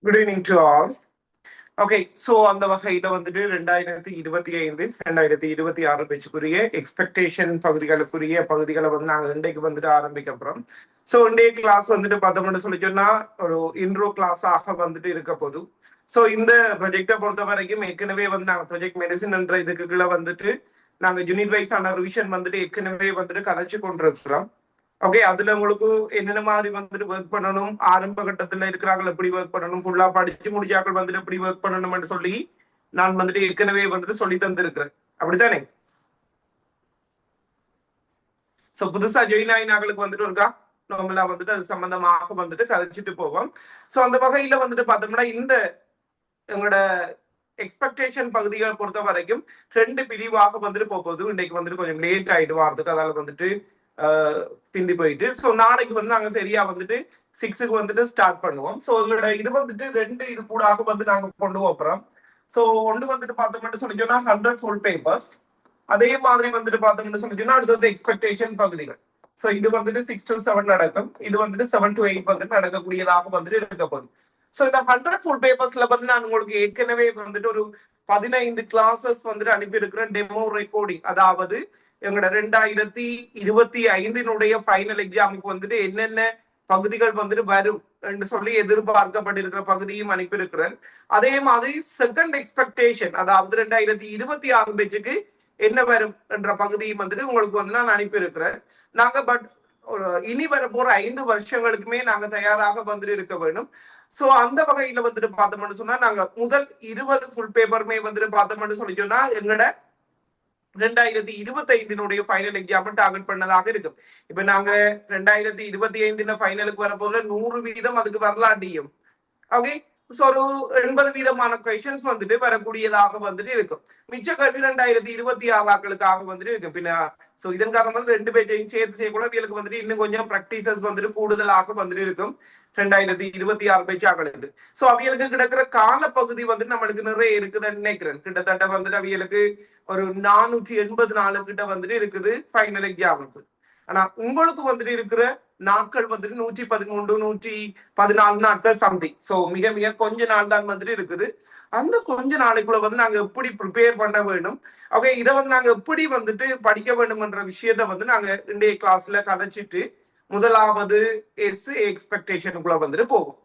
Good evening to all. Okay, so அந்த வகையில் வந்துட்டு 2025 2026 பேச்சுக்குரிய எக்ஸ்பெக்டேஷன் பகுதிகளை வந்து நாங்கள் இன்றைக்கு வந்துட்டு ஆரம்பிக்க போகிறோம். ஸோ இன்றைய கிளாஸ் வந்துட்டு பார்த்தோம்னு சொல்லி சொன்னால் ஒரு இன்ட்ரோ கிளாஸாக வந்துட்டு இருக்க போதும். ஸோ இந்த ப்ரொஜெக்டை பொறுத்த வரைக்கும் ஏற்கனவே வந்து நாங்கள் ப்ரொஜெக்ட் மெடிசின் என்ற இதுக்குள்ள வந்துட்டு நாங்கள் யூனிட் வைஸான ரிவிஷன் வந்துட்டு ஏற்கனவே வந்துட்டு கலைச்சு கொண்டிருக்கிறோம். ஓகே, அதுல உங்களுக்கு என்னென்ன மாதிரி வந்துட்டு ஒர்க் பண்ணணும், ஆரம்ப கட்டத்துல இருக்கிறாங்க எப்படி ஒர்க் பண்ணணும், ஃபுல்லா படிச்சு முடிச்சாக்கள் வந்துட்டு எப்படி ஒர்க் பண்ணணும்னு சொல்லி நான் வந்துட்டு ஏற்கனவே வந்துட்டு சொல்லி தந்திருக்கிறேன். அப்படித்தானே? சோ புதுசா ஜாயின் ஆகினாக்களுக்கு வந்துட்டு இருக்கா நார்மலா வந்துட்டு அது சம்பந்தமாக வந்துட்டு கதைச்சிட்டு போவோம். சோ அந்த வகையில வந்துட்டு பார்த்தோம்னா இந்த எங்களோட எக்ஸ்பெக்டேஷன் பகுதிகளை பொறுத்த வரைக்கும் 2 பிரிவாக வந்துட்டு போகுது. இன்னைக்கு வந்துட்டு கொஞ்சம் லேட் ஆயிட்டு வாரத்துக்கு, அதால வந்துட்டு பிந்தி போயிட்டு. ஸோ நாளைக்கு வந்து நாங்கள் சரியா வந்துட்டு 6க்கு வந்துட்டு ஸ்டார்ட் பண்ணுவோம். ஸோ எங்களோட இது வந்துட்டு 2 இது கூடாக வந்து நாங்கள் கொண்டு போகிறோம். ஸோ ஒன்று வந்துட்டு பார்த்தோம்னு சொல்லிச்சோன்னா 100 ஃபுல் பேப்பர்ஸ். அதே மாதிரி வந்துட்டு பார்த்தோம்னு சொல்லிச்சோன்னா அடுத்தது எக்ஸ்பெக்டேஷன் பகுதிகள். ஸோ இது வந்துட்டு 6 to 7 நடக்கும். இது வந்துட்டு 7 to 8 வந்துட்டு நடக்கக்கூடியதாக வந்துட்டு இருக்க போகுது. ஸோ இந்த 100 ஃபுல் பேப்பர்ஸ்ல வந்து நான் உங்களுக்கு ஏற்கனவே வந்துட்டு ஒரு 15 கிளாஸஸ் வந்துட்டு அனுப்பி இருக்கிறேன் டெமோ ரெக்கார்டிங். அதாவது எங்களோட 2025 ஃபைனல் எக்ஸாமுக்கு வந்துட்டு என்னென்ன பகுதிகள் வந்துட்டு வரும் என்று சொல்லி எதிர்பார்க்கப்பட்டிருக்கிற பகுதியும் அனுப்பியிருக்கிறேன். அதே மாதிரி செகண்ட் எக்ஸ்பெக்டேஷன், அதாவது 2026 பேச்சுக்கு என்ன வரும் என்ற பகுதியும் வந்துட்டு உங்களுக்கு வந்து நான் அனுப்பியிருக்கிறேன். நாங்க பட் இனி வர போற 5 வருஷங்களுக்குமே நாங்க தயாராக வந்துட்டு இருக்க வேண்டும். சோ அந்த வகையில வந்துட்டு பார்த்தோம்னு சொன்னா நாங்க முதல் 20 ஃபுல் பேப்பருமே வந்துட்டு பார்த்தோம்னு சொல்லி சொன்னா எங்களோட 2025 ஃபைனல் எக்ஸாம் டார்கெட் பண்ணதாக இருக்கும். இப்ப நாங்க 2025 ஃபைனலுக்கு வரப்போல 100% அதுக்கு வரலாட்டியும் ஓகே. ஸோ ஒரு 80% கொஸ்டின்ஸ் வந்துட்டு வரக்கூடியதாக வந்துட்டு இருக்கும். மிச்ச கல்வி 2026 ஆக்களுக்காக வந்துட்டு இருக்கு. பின்ன ஸோ இதன் காரணமாக 2 பேச்சையும் சேர்த்து செய்யக்கூட இவங்களுக்கு வந்துட்டு இன்னும் கொஞ்சம் ப்ராக்டிசஸ் வந்துட்டு கூடுதலாக வந்துட்டு இருக்கும் 2026 பேச்சாக்களுக்கு. ஸோ அவியலுக்கு கிடக்கிற காலப்பகுதி வந்துட்டு நம்மளுக்கு நிறைய இருக்குதுன்னு நினைக்கிறேன். கிட்டத்தட்ட வந்துட்டு அவியலுக்கு ஒரு 480 நாலு கிட்ட வந்துட்டு இருக்குது ஃபைனல் எக்ஸாமுக்கு. ஆனா உங்களுக்கு வந்துட்டு இருக்கிற நாட்கள் வந்துட்டு 113 114 நாட்கள் சம்திங். ஸோ மிக மிக கொஞ்ச நாள் தான் வந்துட்டு இருக்குது. அந்த கொஞ்ச நாளைக்குள்ள வந்து நாங்க எப்படி ப்ரிப்பேர் பண்ண வேண்டும், ஓகே, இதை வந்து நாங்க எப்படி வந்துட்டு படிக்க வேண்டும்ன்ற விஷயத்த வந்து நாங்க இன்றைய கிளாஸ்ல கதைச்சிட்டு முதலாவது எக்ஸ்பெக்டேஷனுக்குள்ள வந்துட்டு போகும்.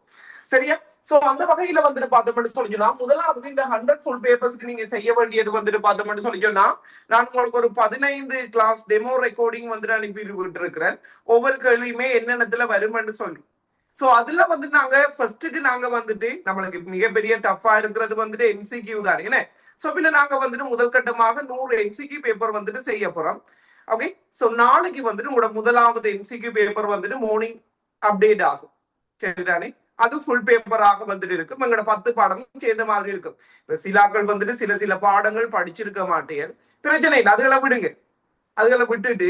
சரியா? சோ அந்த வகையில வந்துட்டு பார்த்தோம்னு சொல்லிச்சோன்னா முதலாவது இந்த 100 ஃபுல் பேப்பர்ஸ்க்கு நீங்க செய்ய வேண்டியது வந்துட்டு பார்த்தோம்னு சொல்லிச்சோன்னா நான் உங்களுக்கு ஒரு 15 கிளாஸ் டெமோ ரெக்கார்டிங் வந்துட்டு அனுப்பி விட்டு இருக்கிறேன். ஒவ்வொரு கேள்வியுமே என்னென்னத்துல வரும்னு சொல்லி. சோ அதுல வந்து நாங்க ஃபர்ஸ்ட்டுக்கு நாங்க வந்துட்டு நம்மளுக்கு மிகப்பெரிய டஃபா இருக்கிறது வந்துட்டு எம்சிக்யூ தான். என்ன? சோ பின்ன நாங்க வந்துட்டு முதல் கட்டமாக 100 எம்சிக்யூ பேப்பர் வந்துட்டு செய்ய போறோம். ஓகே, சோ நாளைக்கு வந்துட்டு உங்களோட முதலாவது எம்சிக்யூ பேப்பர் வந்துட்டு மார்னிங் அப்டேட் ஆகும். சரிதானே? அது ஃபுல் பேப்பராக வந்துட்டு இருக்கும். எங்களோட 10 பாடமும் சேர்ந்த மாதிரி இருக்கும். இப்ப சிலாக்கள் வந்துட்டு சில பாடங்கள் படிச்சிருக்க மாட்டேன், பிரச்சனை இல்லை, அதுகளை விடுங்க. அதுகளை விட்டுட்டு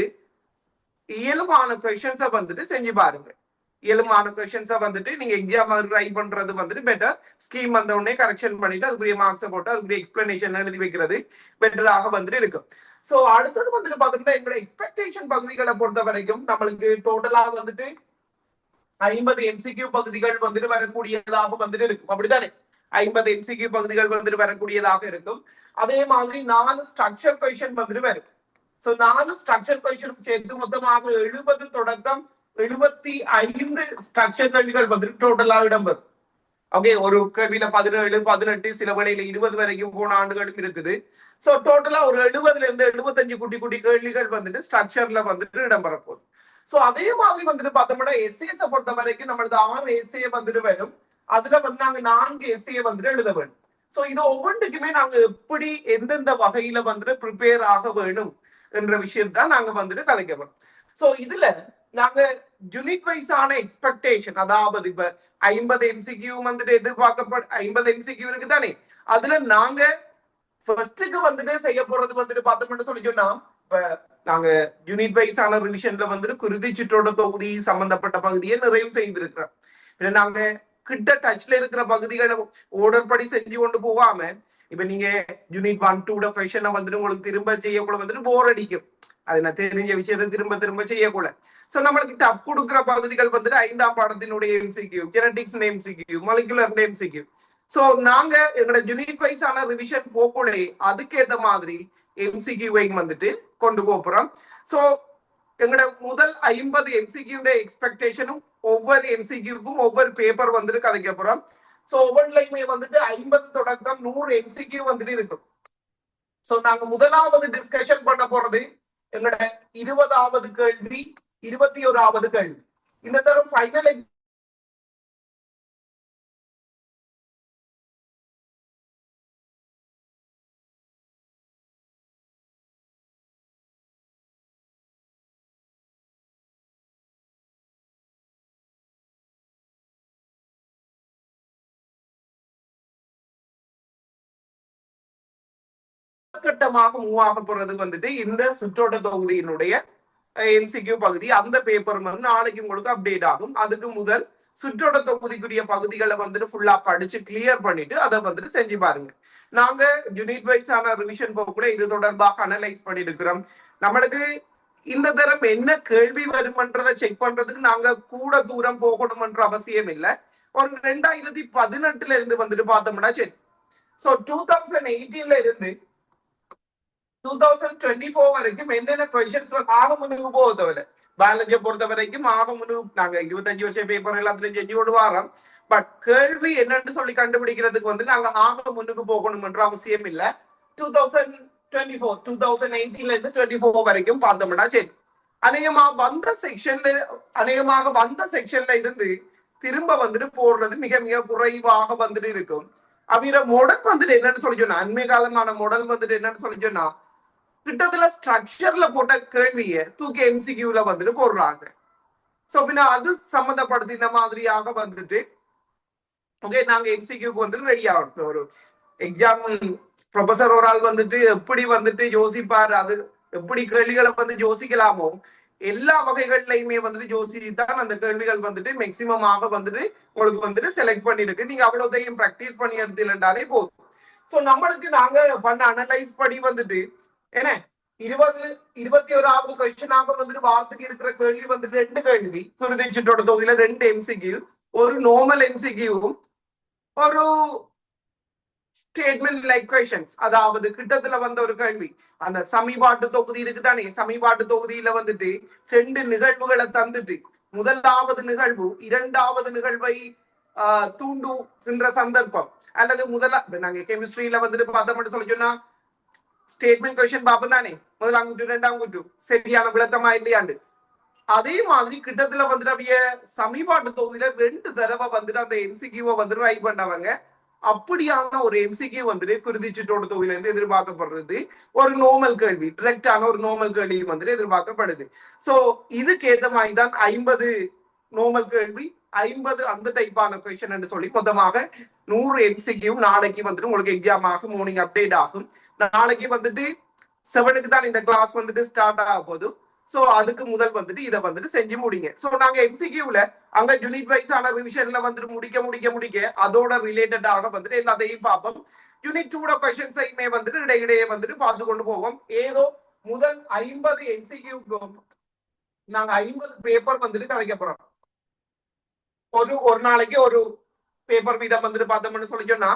இயல்பான கொஸ்டின்ஸை வந்துட்டு செஞ்சு பாருங்க. இயல்பான கொஸ்டின்ஸை வந்துட்டு நீங்க எக்ஸாம் ட்ரை பண்றது வந்துட்டு பெட்டர். ஸ்கீம் வந்த உடனே கரெக்ஷன் பண்ணிட்டு அதுக்குரிய மார்க்ஸை போட்டு அதுக்குரிய எக்ஸ்பிளனேஷன் எழுதி வைக்கிறது பெட்டராக வந்துட்டு இருக்கும். சோ அடுத்தது வந்துட்டு பாத்தீங்கன்னா எங்களோட எக்ஸ்பெக்டேஷன் பகுதிகளை பொறுத்த வரைக்கும் நம்மளுக்கு டோட்டலாக வந்துட்டு 50 எம்சிக்யூ பகுதிகள் வந்துட்டு வரக்கூடியதாக வந்துட்டு இருக்கும். அப்படித்தானே? 50 எம்சிக்யூ பகுதிகள் வந்துட்டு வரக்கூடியதாக இருக்கும். அதே மாதிரி 4 ஸ்ட்ரக்சர் கொஸ்டின் வந்துட்டு வரும். சோ 4 ஸ்ட்ரக்சர் கொஸ்டின் சேர்த்து மொத்தமாக 70 தொடக்கம் 75 ஸ்ட்ரக்சர் கேள்விகள் வந்துட்டு டோட்டலா இடம்பெறும். ஓகே, ஒரு கேள்வியில 17 18 சில வேளையில 20 வரைக்கும் போன ஆண்டுகளும் இருக்குது. சோ டோட்டலா ஒரு 70ல இருந்து 75 குட்டி குட்டி கேள்விகள் வந்துட்டு ஸ்ட்ரக்சர்ல வந்துட்டு இடம்பெற போகுது. சோ அதே மாதிரி வந்துட்டு பார்த்தோம்னா எஸ்ஏஸ பொறுத்த வரைக்கும் நம்மளுக்கு 6 எஸ்ஏ வந்துட்டு வரும். அதுல வந்து நாங்க 4 எஸ்ஏ வந்துட்டு எழுத வேண்டும். சோ இது ஒவ்வொன்றுக்குமே நாங்க எப்படி எந்தெந்த வகையில வந்துட்டு ப்ரிப்பேர் ஆக வேணும் என்ற விஷயத்தான் நாங்க வந்துட்டு கலைக்கப்படும். சோ இதுல நாங்க யூனிட் வைஸான எக்ஸ்பெக்டேஷன், அதாவது இப்ப 50 எம்சிக்யூ வந்துட்டு எதிர்பார்க்கப்பட 50 எம்சிக்யூ இருக்கு தானே, அதுல நாங்க ஃபர்ஸ்ட்டுக்கு வந்துட்டு செய்ய போறது வந்துட்டு பார்த்தோம்னு சொல்லி சொன்னா இப்ப நாங்க யூனிட் வைஸான ரிவிஷன்ல வந்துட்டு குருதி சுற்றோட தொகுதி சம்பந்தப்பட்ட பகுதியை நிறைவு செய்திருக்கிறோம். நாங்க கிட்ட டச்ல இருக்கிற பகுதிகளை ஓர்டர் படி செஞ்சு கொண்டு போகாம இப்ப நீங்க யூனிட் 1 2 கொஸ்டினை வந்துட்டு உங்களுக்கு திரும்ப செய்யக்கூட வந்துட்டு போர் அடிக்கும். அது நான் தெரிஞ்ச விஷயத்தை திரும்ப திரும்ப செய்யக்கூடாது. சோ நம்மளுக்கு டஃப் கொடுக்குற பகுதிகள் வந்துட்டு 5ஆம் பாடத்தினுடைய MCQ, genetics MCQ, molecular MCQ. So நாங்க எங்களோட யூனிட் வைஸான ரிவிஷன் போகலே அதுக்கேற்ற மாதிரி எம்சிக்யூவை வந்துட்டு கொண்டு போறோம். சோ எங்களோட முதல் 50 எம்சிக்யூட எக்ஸ்பெக்டேஷனும் ஒவ்வொரு எம்சிக்யூக்கும் ஒவ்வொரு பேப்பர் வந்துட்டு கதைக்க போறோம். சோ ஒவ்வொன்றுலையுமே வந்துட்டு 50 தொடக்கம் 100 எம்சிக்யூ வந்துட்டு இருக்கும். சோ நாங்க முதலாவது டிஸ்கஷன் பண்ண போறது எங்களோட 20வது கேள்வி, 21வது கேள்வி. இந்த தரம் ஃபைனல் கட்டமாக மூவ் ஆக போறது வந்துட்டு இந்த சுற்றோட்ட தொகுதியினுடைய எம்சிக்யூ பகுதி. அந்த பேப்பர் வந்து நாளைக்கு உங்களுக்கு அப்டேட் ஆகும். அதுக்கு முதல் சுற்றோட்ட தொகுதிக்குரிய பகுதிகளை வந்துட்டு ஃபுல்லா படிச்சு கிளியர் பண்ணிட்டு அதை வந்துட்டு செஞ்சு பாருங்க. நாங்க யூனிட் வைஸான ரிவிஷன் போக கூட இது தொடர்பாக அனலைஸ் பண்ணி இருக்கிறோம். நம்மளுக்கு இந்த தரம் என்ன கேள்வி வருமன்றதை செக் பண்றதுக்கு நாங்க கூட தூரம் போகணும்ன்ற அவசியம் இல்லை. ஒரு 2018 இருந்து வந்துட்டு பார்த்தோம்னா சரி. ஸோ 2018 இருந்து 2024 வரைக்கும் என்னென்ன கொஸ்டின்ஸ் ஆக முன்னுக்கு போகுது பேலன்ஸை பொறுத்த வரைக்கும் ஆக முன்னு நாங்க 25 வருஷம் பேப்பர் எல்லாத்துலயும் செஞ்சு கொண்டு வரோம். பட் கேள்வி என்னன்னு சொல்லி கண்டுபிடிக்கிறதுக்கு வந்து நாங்க ஆக முன்னுக்கு போகணும்ன்ற அவசியம் இல்லை. 2018 இருந்து 24 வரைக்கும் பார்த்தோம்னா சரி. அநேகமாக வந்த செக்ஷன்ல இருந்து திரும்ப வந்துட்டு போடுறது மிக மிக குறைவாக வந்துட்டு இருக்கும். அவிர மாடல் வந்துட்டு என்னன்னு சொல்லி சொன்னா, அண்மை காலமான மாடல் வந்துட்டு என்னன்னு சொல்லி சொன்னா, கிட்டத்துல ஸ்ட்ரக்சர்ல போட்ட கேள்வியை தூக்கி எம்சிக்யூல வந்துட்டு போடுறாங்க. சோ பின்ன அது சம்மந்தப்படுத்தின மாதிரியாக வந்துட்டு ஓகே நாங்க எம்சிக்யூக்கு வந்துட்டு ரெடி ஆகட்டும். ஒரு எக்ஸாம் ப்ரொஃபசர் ஒரு ஆள் வந்துட்டு எப்படி வந்துட்டு யோசிப்பாரு, அது எப்படி கேள்விகளை வந்து யோசிக்கலாமோ எல்லா வகைகள்லையுமே வந்துட்டு யோசிச்சுதான் அந்த கேள்விகள் வந்துட்டு மேக்சிமமாக வந்துட்டு உங்களுக்கு வந்துட்டு செலக்ட் பண்ணிருக்கு. நீங்க அவ்வளவுதையும் ப்ராக்டிஸ் பண்ணி எடுத்துலன்றாலே போதும். ஸோ நம்மளுக்கு நாங்க பண்ண அனலைஸ் படி வந்துட்டு என்ன 21வது கொஸ்டினாக வந்துட்டு வார்த்தைக்கு இருக்கிற கேள்வி வந்துட்டு 2 கேள்வி, குருதி சுற்றோட தொகுதியில 2 எம்சிக்யூ, ஒரு நார்மல் எம்சிக்யூவும் ஒரு ஸ்டேட்மெண்ட் லைக் கொஸ்டின்ஸ். அதாவது கிட்டத்துல வந்த ஒரு கேள்வி அந்த சமீபாட்டு தொகுதி இருக்குதானே, சமீபாட்டு தொகுதியில வந்துட்டு 2 நிகழ்வுகளை தந்துட்டு முதலாவது நிகழ்வு 2வது நிகழ்வை தூண்டுகின்ற சந்தர்ப்பம் அல்லது நாங்க கெமிஸ்ட்ரியில வந்துட்டு பார்த்தோம்னு சொல்லி சொன்னா ஸ்டேட்மெண்ட் கொஸ்டின் பார்ப்போம் தானே, முதலாம் குட்டு 2ஆம் குட்டு சரியான விளக்கமா இல்லையாண்டு. அதே மாதிரி கிட்டத்துல வந்துட்டு அவைய சமீபாட்டு தொகுதியில 2 தடவை வந்துட்டு அந்த எம்சிக்யூவை வந்து ட்ரை பண்ணவங்க. அப்படியான ஒரு எம்சிக்யூ வந்துட்டு குருதி சுற்றோட தொகுதியில இருந்து எதிர்பார்க்கப்படுறது ஒரு நார்மல் கேள்வி, டிரெக்டான ஒரு நார்மல் கேள்வி வந்துட்டு எதிர்பார்க்கப்படுது. சோ இதுக்கு ஏற்ற மாதிரி தான் 50 நார்மல் கேள்வி, 50 அந்த டைப்பான கொஸ்டின் சொல்லி மொத்தமாக 100 எம்சிக்யூ நாளைக்கு வந்துட்டு உங்களுக்கு எக்ஸாம் ஆகும். மார்னிங் அப்டேட் ஆகும். நாளைக்கு வந்துட்டு 7க்கு தான் இந்த கிளாஸ் வந்துட்டு ஸ்டார்ட் ஆக போகுது. சோ அதுக்கு முதல் வந்துட்டு இதை வந்துட்டு செஞ்சு முடிங்க. சோ நாங்க எம்சிக்யூல அங்க யூனிட் வைஸான ரிவிஷன்ல வந்துட்டு முடிக்க அதோட ரிலேட்டடாக வந்துட்டு எல்லாத்தையும் பார்ப்போம். யூனிட் 2 கொஸ்டின்ஸையுமே வந்துட்டு இடையிடையே வந்துட்டு பார்த்து கொண்டு போவோம். ஏதோ முதல் 50 எம்சிக்யூக்கும் நாங்க 50 பேப்பர் வந்துட்டு கதைக்க போறோம். ஒரு நாளைக்கு ஒரு பேப்பர் வீதம் வந்துட்டு பார்த்தோம்னு சொல்லி சொன்னா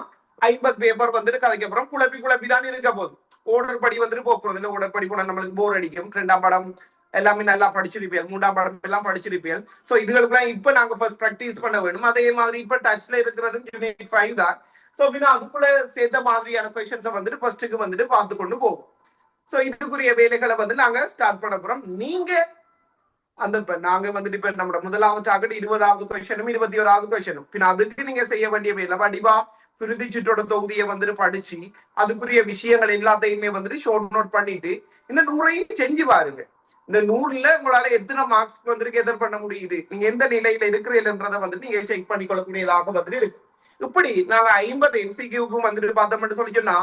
50 பேப்பர் வந்துட்டு கதைக்க போறோம். குழப்பி தான் இருக்க போகுது. ஓர்டர் படி வந்துட்டு போறது இல்லை. ஓர்டர் படி போனா நம்மளுக்கு போர் அடிக்கும். 2ஆம் படம் எல்லாமே நல்லா படிச்சிருப்பீங்க, 3ஆம் படம் எல்லாம் படிச்சிருப்பீங்க. சோ இதுகளுக்குலாம் இப்ப நாங்க ஃபர்ஸ்ட் ப்ராக்டிஸ் பண்ண வேணும். அதே மாதிரி இப்ப டச்ல இருக்கிறது யூனிட் 5 தான். சோ பின்ன அதுக்குள்ள சேர்த்த மாதிரியான கொஸ்டின்ஸை வந்துட்டு ஃபர்ஸ்ட்டுக்கு வந்துட்டு பார்த்து கொண்டு போகும். சோ இதுக்குரிய வேலைகளை வந்து நாங்க ஸ்டார்ட் பண்ண போறோம். நீங்க அந்த நாங்க வந்துட்டு இப்ப நம்மளோட முதலாவது டார்கெட் 20வது கொஸ்டினும் 21வது கொஸ்டினும். பின்ன அதுக்கு நீங்க செய்ய வேண்டிய வேலை வடிவா குருதி சுற்றோட தொகுதியை வந்துட்டு படிச்சு அதுக்குரிய விஷயங்கள் எல்லாத்தையுமே வந்துட்டு ஷார்ட் நோட் பண்ணிட்டு இந்த 100ஐயும் செஞ்சு பாருங்க. இந்த 100ல உங்களால எத்தனை மார்க்ஸ் வந்துட்டு கெதர் பண்ண முடியுது, நீங்க எந்த நிலையில இருக்கிறீங்கன்றதை வந்துட்டு நீங்க செக் பண்ணிக்கொள்ளக்கூடியதாக வந்துட்டு இருக்கு. இப்படி நாங்க 50 எம்சிக்யூக்கும் வந்துட்டு பார்த்தோம்னு சொல்லி சொன்னா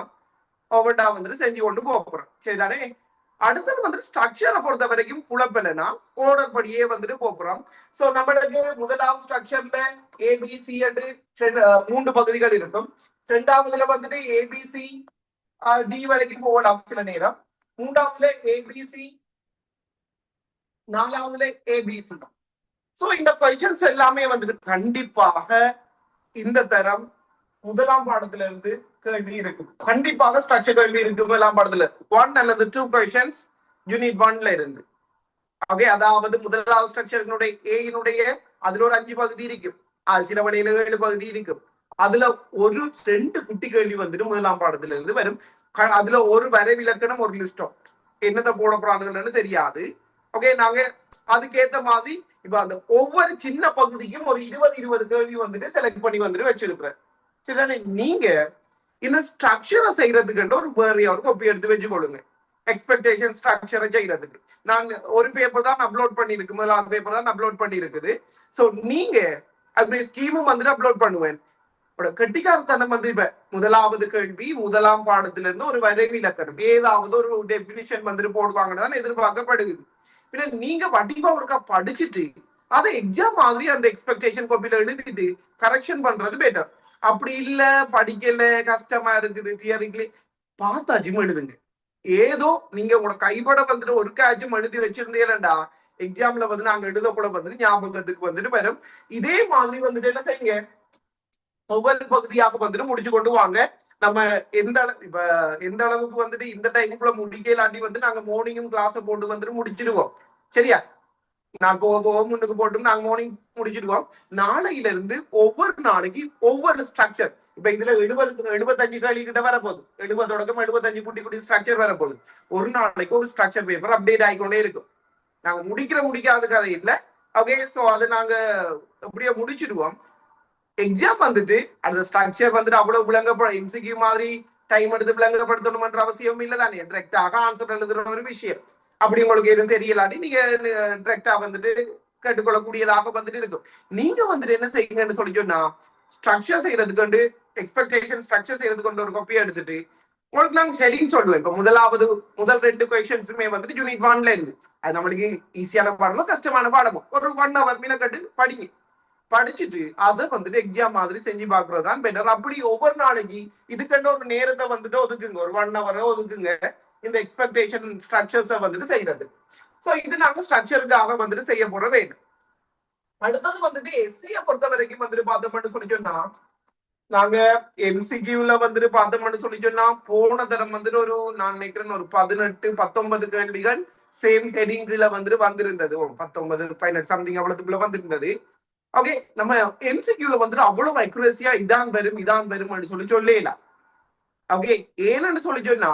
ஒவ்வொன்றா வந்துட்டு செஞ்சு கொண்டு போறோம். சரிதானே? அடுத்தது வந்து ஸ்ட்ரக்சரை பொறுத்த வரைக்கும் குழப்பலைன்னா ஓர்டர் படியே வந்துட்டு போறோம். சோ நம்மளுக்கு முதலாவது ஸ்ட்ரக்சர்ல ஏபிசி 3 பகுதிகள் இருக்கும். 2வதுல வந்துட்டு ஏபிசி டி வரைக்கும் போகலாம் சில நேரம். 3வதுல ஏபிசி 4வதுல ஏபிசி. சோ இந்த கொஸ்டின்ஸ் எல்லாமே வந்துட்டு கண்டிப்பாக இந்த தரம் முதலாம் பாடத்துல இருந்து கேள்வி இருக்கும். கண்டிப்பாக ஸ்ட்ரக்சர் கேள்வி இருக்கு முதலாம் பாடத்துல. 1 அல்லது 2 கொஸ்டின்ஸ் யூனிட் 1ல இருந்து. ஓகே, அதாவது முதலாவது ஸ்ட்ரக்சரினுடைய ஏயினுடைய அதுல ஒரு 5 பகுதி இருக்கும். அது சில வழியில 7 பகுதி இருக்கும். அதுல ஒரு 2 குட்டி கேள்வி வந்துட்டு முதலாம் பாடத்துல இருந்து வரும். அதுல ஒரு வரைவிலக்கணம், ஒரு லிஸ்ட் ஆஃப் என்னத்தை போட போறாங்கன்னு தெரியாது. ஓகே, நாங்க அதுக்கேத்த மாதிரி இப்ப அந்த ஒவ்வொரு சின்ன பகுதிக்கும் ஒரு 20 கேள்வி வந்துட்டு செலக்ட் பண்ணி வந்துட்டு வச்சிருக்கிறேன். சரிதானே? நீங்க இந்த ஸ்ட்ரக்சரை செய்யறதுக்கு ஒரு வேற ஒரு காப்பி எடுத்து வச்சுக்கொள்ளுங்க. எக்ஸ்பெக்டேஷன் ஸ்ட்ரக்சரை செய்யறதுக்கு நான் ஒரு பேப்பர் தான் அப்லோட் பண்ணிருக்கு, முதலாவது பேப்பர் தான் அப்லோட் பண்ணிருக்குது. சோ நீங்க அப்படி ஸ்கீமும் வந்துட்டு அப்லோட் பண்ணுவேன். கெட்டிக்காரத்தனம் வந்து இப்ப முதலாவது கேள்வி முதலாம் பாடத்துல இருந்து ஒரு வரைவிலக்கணம் ஏதாவது ஒரு டெபினிஷன் வந்துட்டு போடுவாங்கன்னு எதிர்பார்க்கப்படுது. பின்ன நீங்க வடிவா ஒருக்கா படிச்சுட்டு அதை எக்ஸாம் மாதிரி அந்த எக்ஸ்பெக்டேஷன் காப்பியில எழுதிட்டு கரெக்ஷன் பண்றது பெட்டர். அப்படி இல்ல, படிக்கல, கஷ்டமா இருக்குது, தியரிக்கலி பார்த்தாச்சும் எழுதுங்க. ஏதோ நீங்க உங்களோட கைப்பட வந்துட்டு ஒரு காச்சும் எழுதி வச்சிருந்தீங்களா எக்ஸாம்ல வந்து நாங்க எழுத கூட வந்துட்டு ஞாபகத்துக்கு வந்துட்டு வரும். இதே மாதிரி வந்துட்டு என்ன செய்யுங்க, ஒவ்வொரு பகுதியாக வந்துட்டு முடிச்சு கொண்டு வாங்க. நம்ம எந்த அளவுக்கு வந்துட்டு இந்த டைமுக்குள்ள முடிக்கலாட்டி வந்து நாங்க மார்னிங்கும் கிளாஸ் போட்டு வந்துட்டு முடிச்சிடுவோம். சரியா? நான் போக முன்னுக்கு போட்டு நாங்க மார்னிங் முடிச்சிடுவோம். நாளையில இருந்து ஒவ்வொரு நாளைக்கு ஒவ்வொரு ஸ்ட்ரக்சர். இப்ப இதுல 75 கேள்வி கிட்ட வரப்போகுது. 70 குட்டி குட்டி ஸ்ட்ரக்சர் வரப்போகுது. ஒரு நாளைக்கு ஒரு ஸ்ட்ரக்சர் பேப்பர் அப்டேட் ஆகிக்கொண்டே இருக்கும். நாங்க முடிக்காத கதை இல்லை. ஓகே, சோ அதை நாங்க எப்படியே முடிச்சிடுவோம். எக்ஸாம் வந்துட்டு அந்த ஸ்ட்ரக்சர் வந்துட்டு அவ்வளவு விளங்கப்பட எம்சிக்யூ மாதிரி டைம் எடுத்து விளங்கப்படுத்தணும்ன்ற அவசியம் இல்லை தானே. டிரெக்டாக ஆன்சர் எழுதுற ஒரு விஷயம். அப்படி உங்களுக்கு எதுவும் தெரியலாட்டி நீங்க டிரெக்டா வந்துட்டு கேட்டுக்கொள்ளக்கூடியதாக வந்துட்டு இருக்கும். நீங்க வந்துட்டு என்ன செய்யுங்கன்னு சொல்லி சொன்னா, ஸ்ட்ரக்சர் செய்யறதுக்கு வந்து எக்ஸ்பெக்டேஷன் ஸ்ட்ரக்சர் செய்யறதுக்கு கொண்டு ஒரு காப்பியை எடுத்துட்டு உங்களுக்கு நான் ஹெடிங் சொல்லுவேன். இப்ப முதல் 2 கொஸ்டின்ஸுமே வந்துட்டு யூனிட் 1ல இருந்து அது நம்மளுக்கு ஈஸியான பாடமோ கஷ்டமான பாடமோ ஒரு 1 hour மினக்கட்டு படிங்க. படிச்சுட்டு அதை வந்துட்டு எக்ஸாம் மாதிரி செஞ்சு பாக்குறதுதான் பெட்டர். அப்படி ஒவ்வொரு நாளைக்கு இதுக்கென்ன ஒரு நேரத்தை வந்துட்டு ஒதுக்குங்க, ஒரு 1 hour ஒதுக்குங்க இந்த எக்ஸ்பெக்டேஷன் ஸ்ட்ரக்சர்ஸை வந்துட்டு செய்யறது. சோ இது நாங்க ஸ்ட்ரக்சருக்காக வந்துட்டு செய்ய போற வேலை. அடுத்தது வந்துட்டு எஸ்சியை பொறுத்த வரைக்கும் வந்துட்டு பார்த்தோம்னு சொல்லி சொன்னா, நாங்க எம்சிக்யூல வந்துட்டு பார்த்தோம்னு சொல்லி சொன்னா போன தரம் வந்துட்டு ஒரு நான் நினைக்கிறேன் ஒரு 18-19 கேள்விகள் சேம் ஹெடிங்ல வந்துட்டு வந்திருந்தது. 19-18 சம்திங் அவ்வளவுக்குள்ள வந்திருந்தது. ஓகே, நம்ம எம்சிக்யூல வந்துட்டு அவ்வளவு அக்யூரேசியா இதான் வரும் சொல்லி சொல்லலாம். ஓகே, ஏன்னு சொல்லி சொன்னா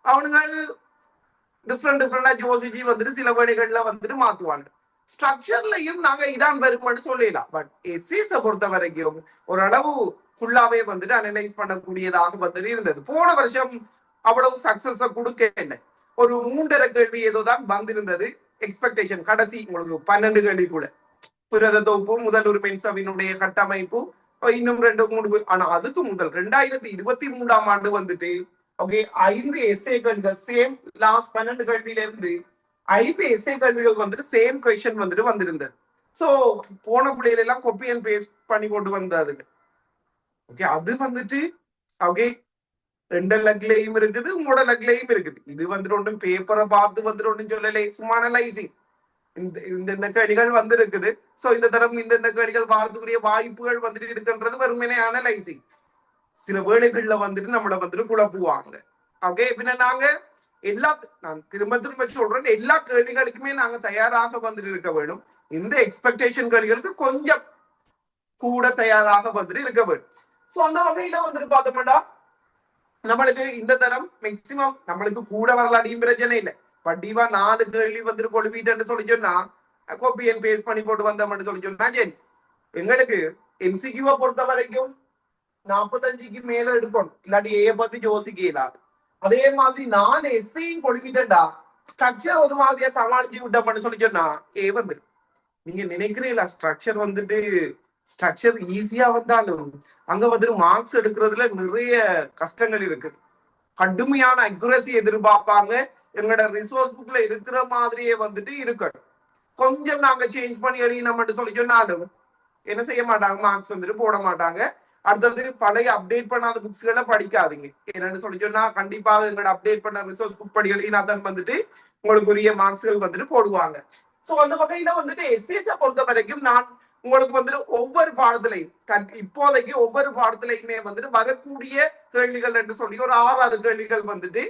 அவனுங்க டிஃப்ரெண்டா யோசிச்சு வந்துட்டு சில வேலைகள்ல வந்துட்டு மாத்துவாங்க. ஸ்ட்ரக்சர்லையும் நாங்க இதான் வரும்னு சொல்லலாம். பட் எஸ்சிஸை பொறுத்த வரைக்கும் ஓரளவு ஃபுல்லாவே வந்துட்டு அனலைஸ் பண்ணக்கூடியதாக வந்துட்டு இருந்தது. போன வருஷம் அவ்வளவு சக்சஸ் கொடுக்க இல்லை. ஒரு 3.5 கேள்வி ஏதோ தான் வந்திருந்தது. எக்ஸ்பெக்டேஷன் கடைசி உங்களுக்கு 12 கேள்வி கூட புரத தொகுப்பு, முதல் உரிமை சபையினுடைய கட்டமைப்பு, இன்னும் 2-3. ஆனா அதுக்கு முதல் 2023ஆம் ஆண்டு வந்துட்டு ஓகே 5 எஸ்ஏ கேள்விகள் சேம் லாஸ்ட் 12 கேள்வியில இருந்து 5 எஸ்ஏ கேள்விகள் வந்துட்டு சேம் கொஸ்டின் வந்துட்டு வந்திருந்தது. சோ போன பிள்ளைகள் எல்லாம் காப்பி அண்ட் பேஸ்ட் பண்ணி கொண்டு வந்தது. ஓகே, அது வந்துட்டு ஓகே 2 லக்லையும் இருக்குது, 3 லக்லையும் இருக்குது. இது வந்துட்டு ஒன்றும் பேப்பரை பார்த்து வந்துட்டு ஒன்றும் சொல்லலை, சும்மா அனலைசிங். இந்த கேள்விகள் வந்து இருக்குது. சோ இந்த தரம் இந்த கேள்விகள் பார்த்துக்கூடிய வாய்ப்புகள் வந்துட்டு இருக்குன்றது வெறுமனே அனலைசிங். சில வேளைகள்ல வந்துட்டு நம்மளை வந்துட்டு குழப்புவாங்க. ஓகே, பின்ன நாங்க நான் திரும்ப சொல்றேன், எல்லா கேள்விகளுக்குமே நாங்க தயாராக வந்துட்டு இருக்க வேணும். இந்த எக்ஸ்பெக்டேஷன் கேள்விகளுக்கு கொஞ்சம் கூட தயாராக வந்துட்டு இருக்க வேண்டும். சோ அந்த வகையில வந்துட்டு பார்த்தோம்னா நம்மளுக்கு இந்த தரம் மேக்சிமம் நம்மளுக்கு கூட வரலாடியும் பிரச்சனை இல்லை. படிவா 4 கேள்வி வந்துட்டு கொழுப்பிட்டு சொல்லி சொன்னா காப்பி அண்ட் பேஸ்ட் பண்ணி போட்டு வந்தோம்னு சொல்லி சொன்னா சரி. எங்களுக்கு எம்சிக்யூவை பொறுத்த வரைக்கும் 45க்கு மேல எடுக்கணும், இல்லாட்டி ஏ பத்தி யோசிக்கலாது. அதே மாதிரி நான் எஸ்ஐயும் கொழுப்பிட்டா ஸ்ட்ரக்சர் ஒரு மாதிரியா சமாளிச்சு விட்டோம்னு சொல்லி சொன்னா ஏ வந்து நீங்க நினைக்கிறீங்களா ஸ்ட்ரக்சர் வந்துட்டு ஸ்ட்ரக்சர் ஈஸியா வந்தாலும் அங்க வந்துட்டு மார்க்ஸ் எடுக்கிறதுல நிறைய கஷ்டங்கள் இருக்குது. கடுமையான அக்யூரசி எதிர்பார்ப்பாங்க. எங்களோட ரிசோர்ஸ் புக்ல இருக்கிற மாதிரியே வந்துட்டு இருக்கணும். கொஞ்சம் நாங்க சேஞ்ச் பண்ணி எழுதினோம்னு சொல்லி சொன்னாலும் என்ன செய்ய மாட்டாங்க, மார்க்ஸ் வந்துட்டு போட மாட்டாங்க. அடுத்தது பழைய அப்டேட் பண்ணாத புக்ஸ்களை படிக்காதீங்க. என்னன்னு சொல்லி சொன்னா கண்டிப்பாக எங்களோட அப்டேட் பண்ண ரிசோர்ஸ் புக் படி எழுதினா தான் வந்துட்டு உங்களுக்கு உரிய மார்க்ஸ்கள் வந்துட்டு போடுவாங்க. சோ அந்த வகையில வந்துட்டு எஸ்ஏஸை பொறுத்த வரைக்கும் நான் உங்களுக்கு வந்துட்டு ஒவ்வொரு பாடத்திலையும் இப்போதைக்கு ஒவ்வொரு பாடத்திலையுமே வந்துட்டு வரக்கூடிய கேள்விகள் என்று சொல்லி ஒரு 6 கேள்விகள் வந்துட்டு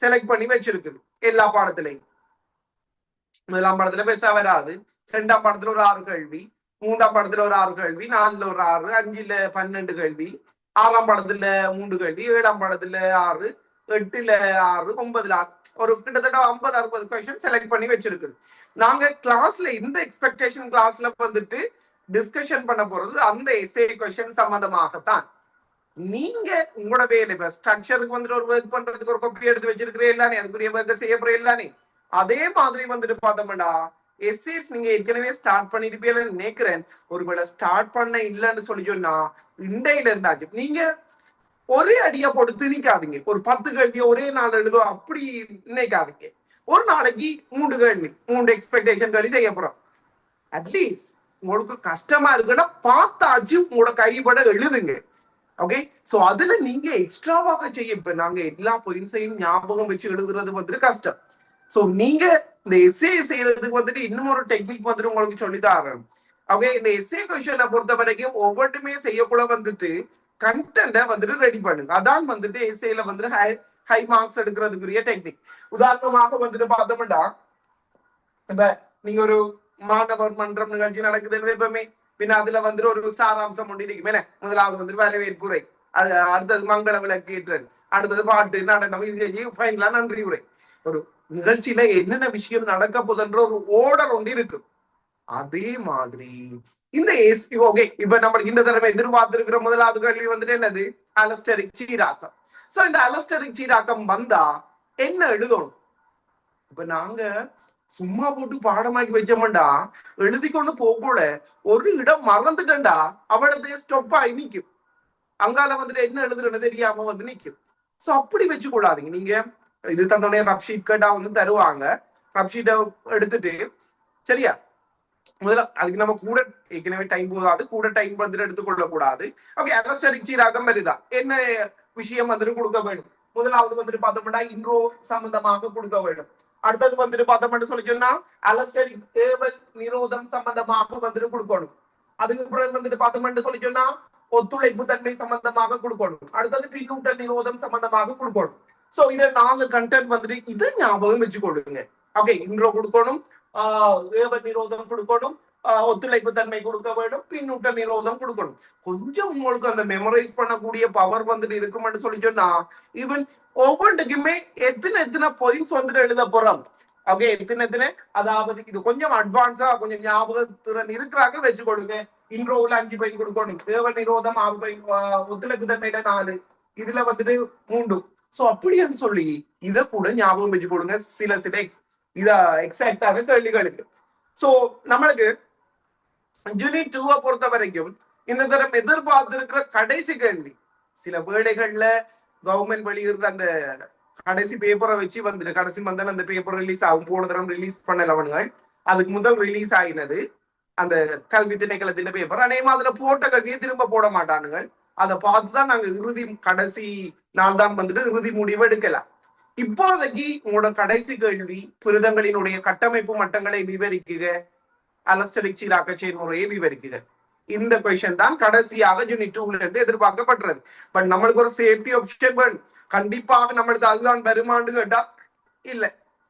செலக்ட் பண்ணி வச்சிருக்குது எல்லா பாடத்திலையும். முதலாம் பாடத்துல பெருசா வராது, 2ஆம் பாடத்துல ஒரு 6 கேள்வி, 3ஆம் பாடத்துல ஒரு 6 கேள்வி, 4ல ஒரு 6, 5ல 12 கேள்வி, 6ஆம் பாடத்துல 3 கேள்வி, 7ஆம் பாடத்துல 6, 8ல 6, 9ல 6, ஒரு கிட்டத்தட்ட 50-60 கொஸ்டின் செலக்ட் பண்ணி வச்சிருக்குது. நாங்க கிளாஸ்ல இந்த எக்ஸ்பெக்டேஷன் கிளாஸ்ல வந்துட்டு டிஸ்கஷன் பண்ண போறது அந்த எஸ்ஏ கொஸ்டின் சம்பந்தமாகத்தான். நீங்க உங்களோட வேலை இப்ப ஸ்ட்ரக்சருக்கு வந்துட்டு ஒரு ஒர்க் பண்றதுக்கு ஒரு காப்பி எடுத்து வச்சிருக்கிறேன் இல்லனே, அதுக்குரிய ஒர்க் செய்ய போறேன் இல்லனே, அதே மாதிரி வந்துட்டு பார்த்தோம்டா எஸ்ஏஸ் நீங்க ஏற்கனவே ஸ்டார்ட் பண்ணிருப்பீங்கன்னு நினைக்கிறேன். ஒருவேளை ஸ்டார்ட் பண்ண இல்லைன்னு சொல்லி சொன்னா இண்டையில இருந்தாச்சு நீங்க ஒரே அடியா போட்டு திணிக்காதீங்க. ஒரு 10 கேள்வியை ஒரே நாள் எழுதும் அப்படி நினைக்காதீங்க. ஒரு நாளைக்கு 3 கேள்வி, 3 எக்ஸ்பெக்டேஷன் கேள்வி செய்ய போறோம். அட்லீஸ்ட் உங்களுக்கு கஷ்டமா இருக்குன்னா பார்த்தாச்சு உங்களோட கைப்பட எழுதுங்க. ஓகே, சோ அதுல நீங்க எக்ஸ்ட்ராவாக செய்ய இப்ப நாங்க எல்லா பாயிண்ட்ஸையும் ஞாபகம் வச்சு எழுதுறது வந்துட்டு கஷ்டம். சோ நீங்க இந்த எஸ்ஏ செய்யறதுக்கு வந்துட்டு இன்னும் ஒரு டெக்னிக் வந்துட்டு உங்களுக்கு சொல்லிதான். ஓகே, இந்த எஸ்ஏ கொஸ்டினை பொறுத்த வரைக்கும் ஒவ்வொன்றுமே செய்யக்குள்ள வந்துட்டு கண்டென்ட்டை வந்துட்டு ரெடி பண்ணுங்க. அதான் வந்துட்டு எஸ்ஏல வந்துட்டு ஹை மார்க்ஸ் எடுக்கிறதுக்குரிய டெக்னிக். உதாரணமாக வந்துட்டு பார்த்தோம்னா இப்ப நீங்க ஒரு மாணவர் மன்றம் நிகழ்ச்சி நடக்குதுன்னு எப்பவுமே பின்ன அதுல வந்துட்டு ஒரு சாராம்சம் ஒன்று இருக்குமே. முதலாவது வந்துட்டு வரவேற்புரை, அடுத்தது மங்கள விளக்கேற்றல், அடுத்தது பாட்டு நடனம், இது செஞ்சு ஃபைனலா நன்றி உரை. ஒரு நிகழ்ச்சியில என்னென்ன விஷயம் நடக்க போதுன்ற ஒரு ஓர்டர் ஒன்று இருக்கு. அதே மாதிரி இந்த ஓகே இப்ப நம்மளுக்கு இந்த தடவை எதிர்பார்த்திருக்கிற முதலாவது கேள்வி வந்துட்டு என்னது, அலஸ்டரிக் சீராக்கம். சோ இந்த அலஸ்டரிக் சீராக்கம் வந்தா என்ன எழுதணும்? இப்ப நாங்க சும்மா போட்டு பாடமாக்கி வச்சோம்டா, எழுதி கொண்டு போகல ஒரு இடம் மறந்துட்டா அவளது ஸ்டொப் ஆகி நிற்கும். அங்கால வந்துட்டு என்ன எழுதுறன்னு தெரியாம வந்து நிற்கும். சோ அப்படி வச்சு கொள்ளாதீங்க. நீங்க இது தந்தோடனே ரப் ஷீட் கேட்டா வந்து தருவாங்க. ரப் ஷீட்டை எடுத்துட்டு சரியா முதல்ல அதுக்கு நம்ம கூட ஏற்கனவே டைம் போதாது, கூட டைம் வந்துட்டு எடுத்துக்கொள்ள கூடாது. ஓகே, அலஸ்டரிக் சீராக்கம் வருதா என்ன விஷயம் வந்துட்டு கொடுக்க வேண்டும்? முதலாவது வந்துட்டு பார்த்தோம்னா இன்ட்ரோ சம்பந்தமாக கொடுக்க வேண்டும். அடுத்தது வந்துட்டு பார்த்தோம்னு சொல்லி சொன்னா அலஸ்டரிக் ஏவல் நிரோதம் சம்பந்தமாக வந்துட்டு கொடுக்கணும். அதுக்கு பிறகு வந்துட்டு பார்த்தோம்னு சொல்லி சொன்னா ஒத்துழைப்பு தன்மை சம்பந்தமாக கொடுக்கணும். அடுத்தது பின்னூட்டல் நிரோதம் சம்பந்தமாக கொடுக்கணும். சோ இதை 4 கண்டென்ட் வந்துட்டு இதை ஞாபகம் வச்சு கொடுங்க. ஓகே, இன்ட்ரோ கொடுக்கணும், ஏவல் நிரோதம் கொடுக்கணும், ஒத்துழைப்பு தன்மை கொடுக்க வேண்டும், பின்னூட்டல் நிரோதம் கொடுக்கணும். கொஞ்சம் உங்களுக்கு அந்த மெமரைஸ் பண்ணக்கூடிய பவர் வந்துட்டு இருக்கும்னு சொல்லி சொன்னா ஈவன் ஒவ்வொன்றுக்குமே எத்தனை பாயிண்ட்ஸ் வந்துட்டு எழுத போறோம். ஓகே, எத்தனை அதாவது இது கொஞ்சம் அட்வான்ஸா கொஞ்சம் ஞாபக திறன் இருக்கிறாங்க வச்சு கொடுங்க. இன்ட்ரோவில் 5 பாயிண்ட் கொடுக்கணும், ஏவல் நிரோதம் 6 பாயிண்ட், ஒத்துழைப்பு தன்மையில 4, இதுல வந்துட்டு 3. சோ அப்படின்னு சொல்லி இதை கூட ஞாபகம் வச்சு கொடுங்க சில இத எக்ஸாக்டாக கேள்விகளுக்கு. சோ நம்மளுக்கு யூனிட் 2 பொறுத்த வரைக்கும் இந்த தரம் எதிர்பார்த்திருக்கிற கடைசி கேள்வி, சில வேளைகள்ல கவர்மெண்ட் வெளியிடுற அந்த கடைசி பேப்பரை வச்சு வந்துட்டு கடைசி மந்தன் அந்த பேப்பர் ரிலீஸ் ஆகும். போன தரம் ரிலீஸ் பண்ணலவன்கள், அதுக்கு முதல் ரிலீஸ் ஆகினது அந்த கல்வி திணைக்களத்தின் பேப்பர். அதே மாதிரி போட்ட கல்வியை திரும்ப போட மாட்டானுங்க. அதை பார்த்துதான் நாங்க இறுதி கடைசி நாள் தான் வந்துட்டு இறுதி முடிவு எடுக்கலாம். இப்போதைக்கு உங்களோட கடைசி கேள்வி புரிதங்களினுடைய கட்டமைப்பு மட்டங்களை விவரிக்குக, அலஸ்டரிக் சீராக்க செயல்முறையை விவரிக்குக. இந்த கொஸ்டின் தான் கடைசியாக யூனிட் 2ல இருந்து எதிர்பார்க்கப்படுறது. பட் நம்மளுக்கு ஒரு சேஃப்டி ஆப்ஷன் வேணும். கண்டிப்பாக நம்மளுக்கு அதுதான் வருமானு கேட்டா இல்ல.